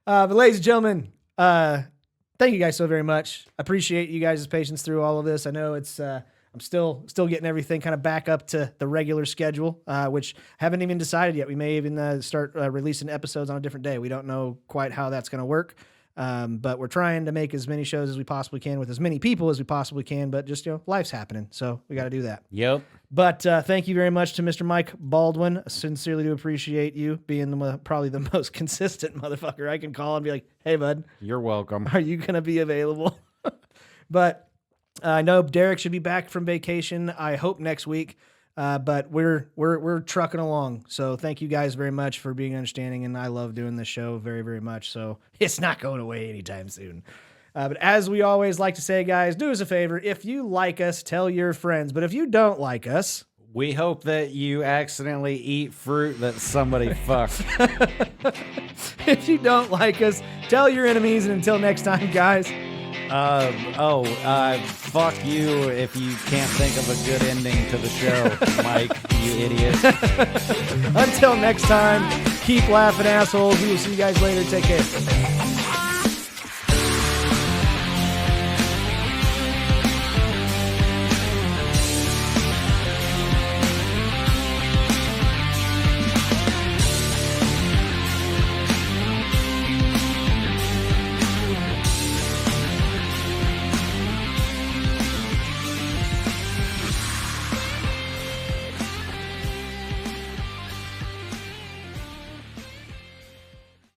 Speaker 2: But ladies and gentlemen, thank you guys so very much. I appreciate you guys' patience through all of this. I know it's I'm still getting everything kind of back up to the regular schedule, which I haven't even decided yet. We may even start releasing episodes on a different day. We don't know quite how that's going to work, but we're trying to make as many shows as we possibly can with as many people as we possibly can. But just, life's happening, so we got to do that.
Speaker 5: Yep.
Speaker 2: But thank you very much to Mr. Mike Baldwin. I sincerely do appreciate you being probably the most consistent motherfucker I can call and be like, hey, bud.
Speaker 5: You're welcome.
Speaker 2: Are you going to be available? But I know Derek should be back from vacation, I hope next week. But we're trucking along. So thank you guys very much for being understanding. And I love doing this show very, very much. So it's not going away anytime soon. But as we always like to say, guys, do us a favor. If you like us, tell your friends. But if you don't like us,
Speaker 5: We hope that you accidentally eat fruit that somebody fucked.
Speaker 2: If you don't like us, tell your enemies, and until next time, guys.
Speaker 5: Fuck you if you can't think of a good ending to the show, Mike, you idiot.
Speaker 2: Until next time, keep laughing, assholes. We will see you guys later. Take care.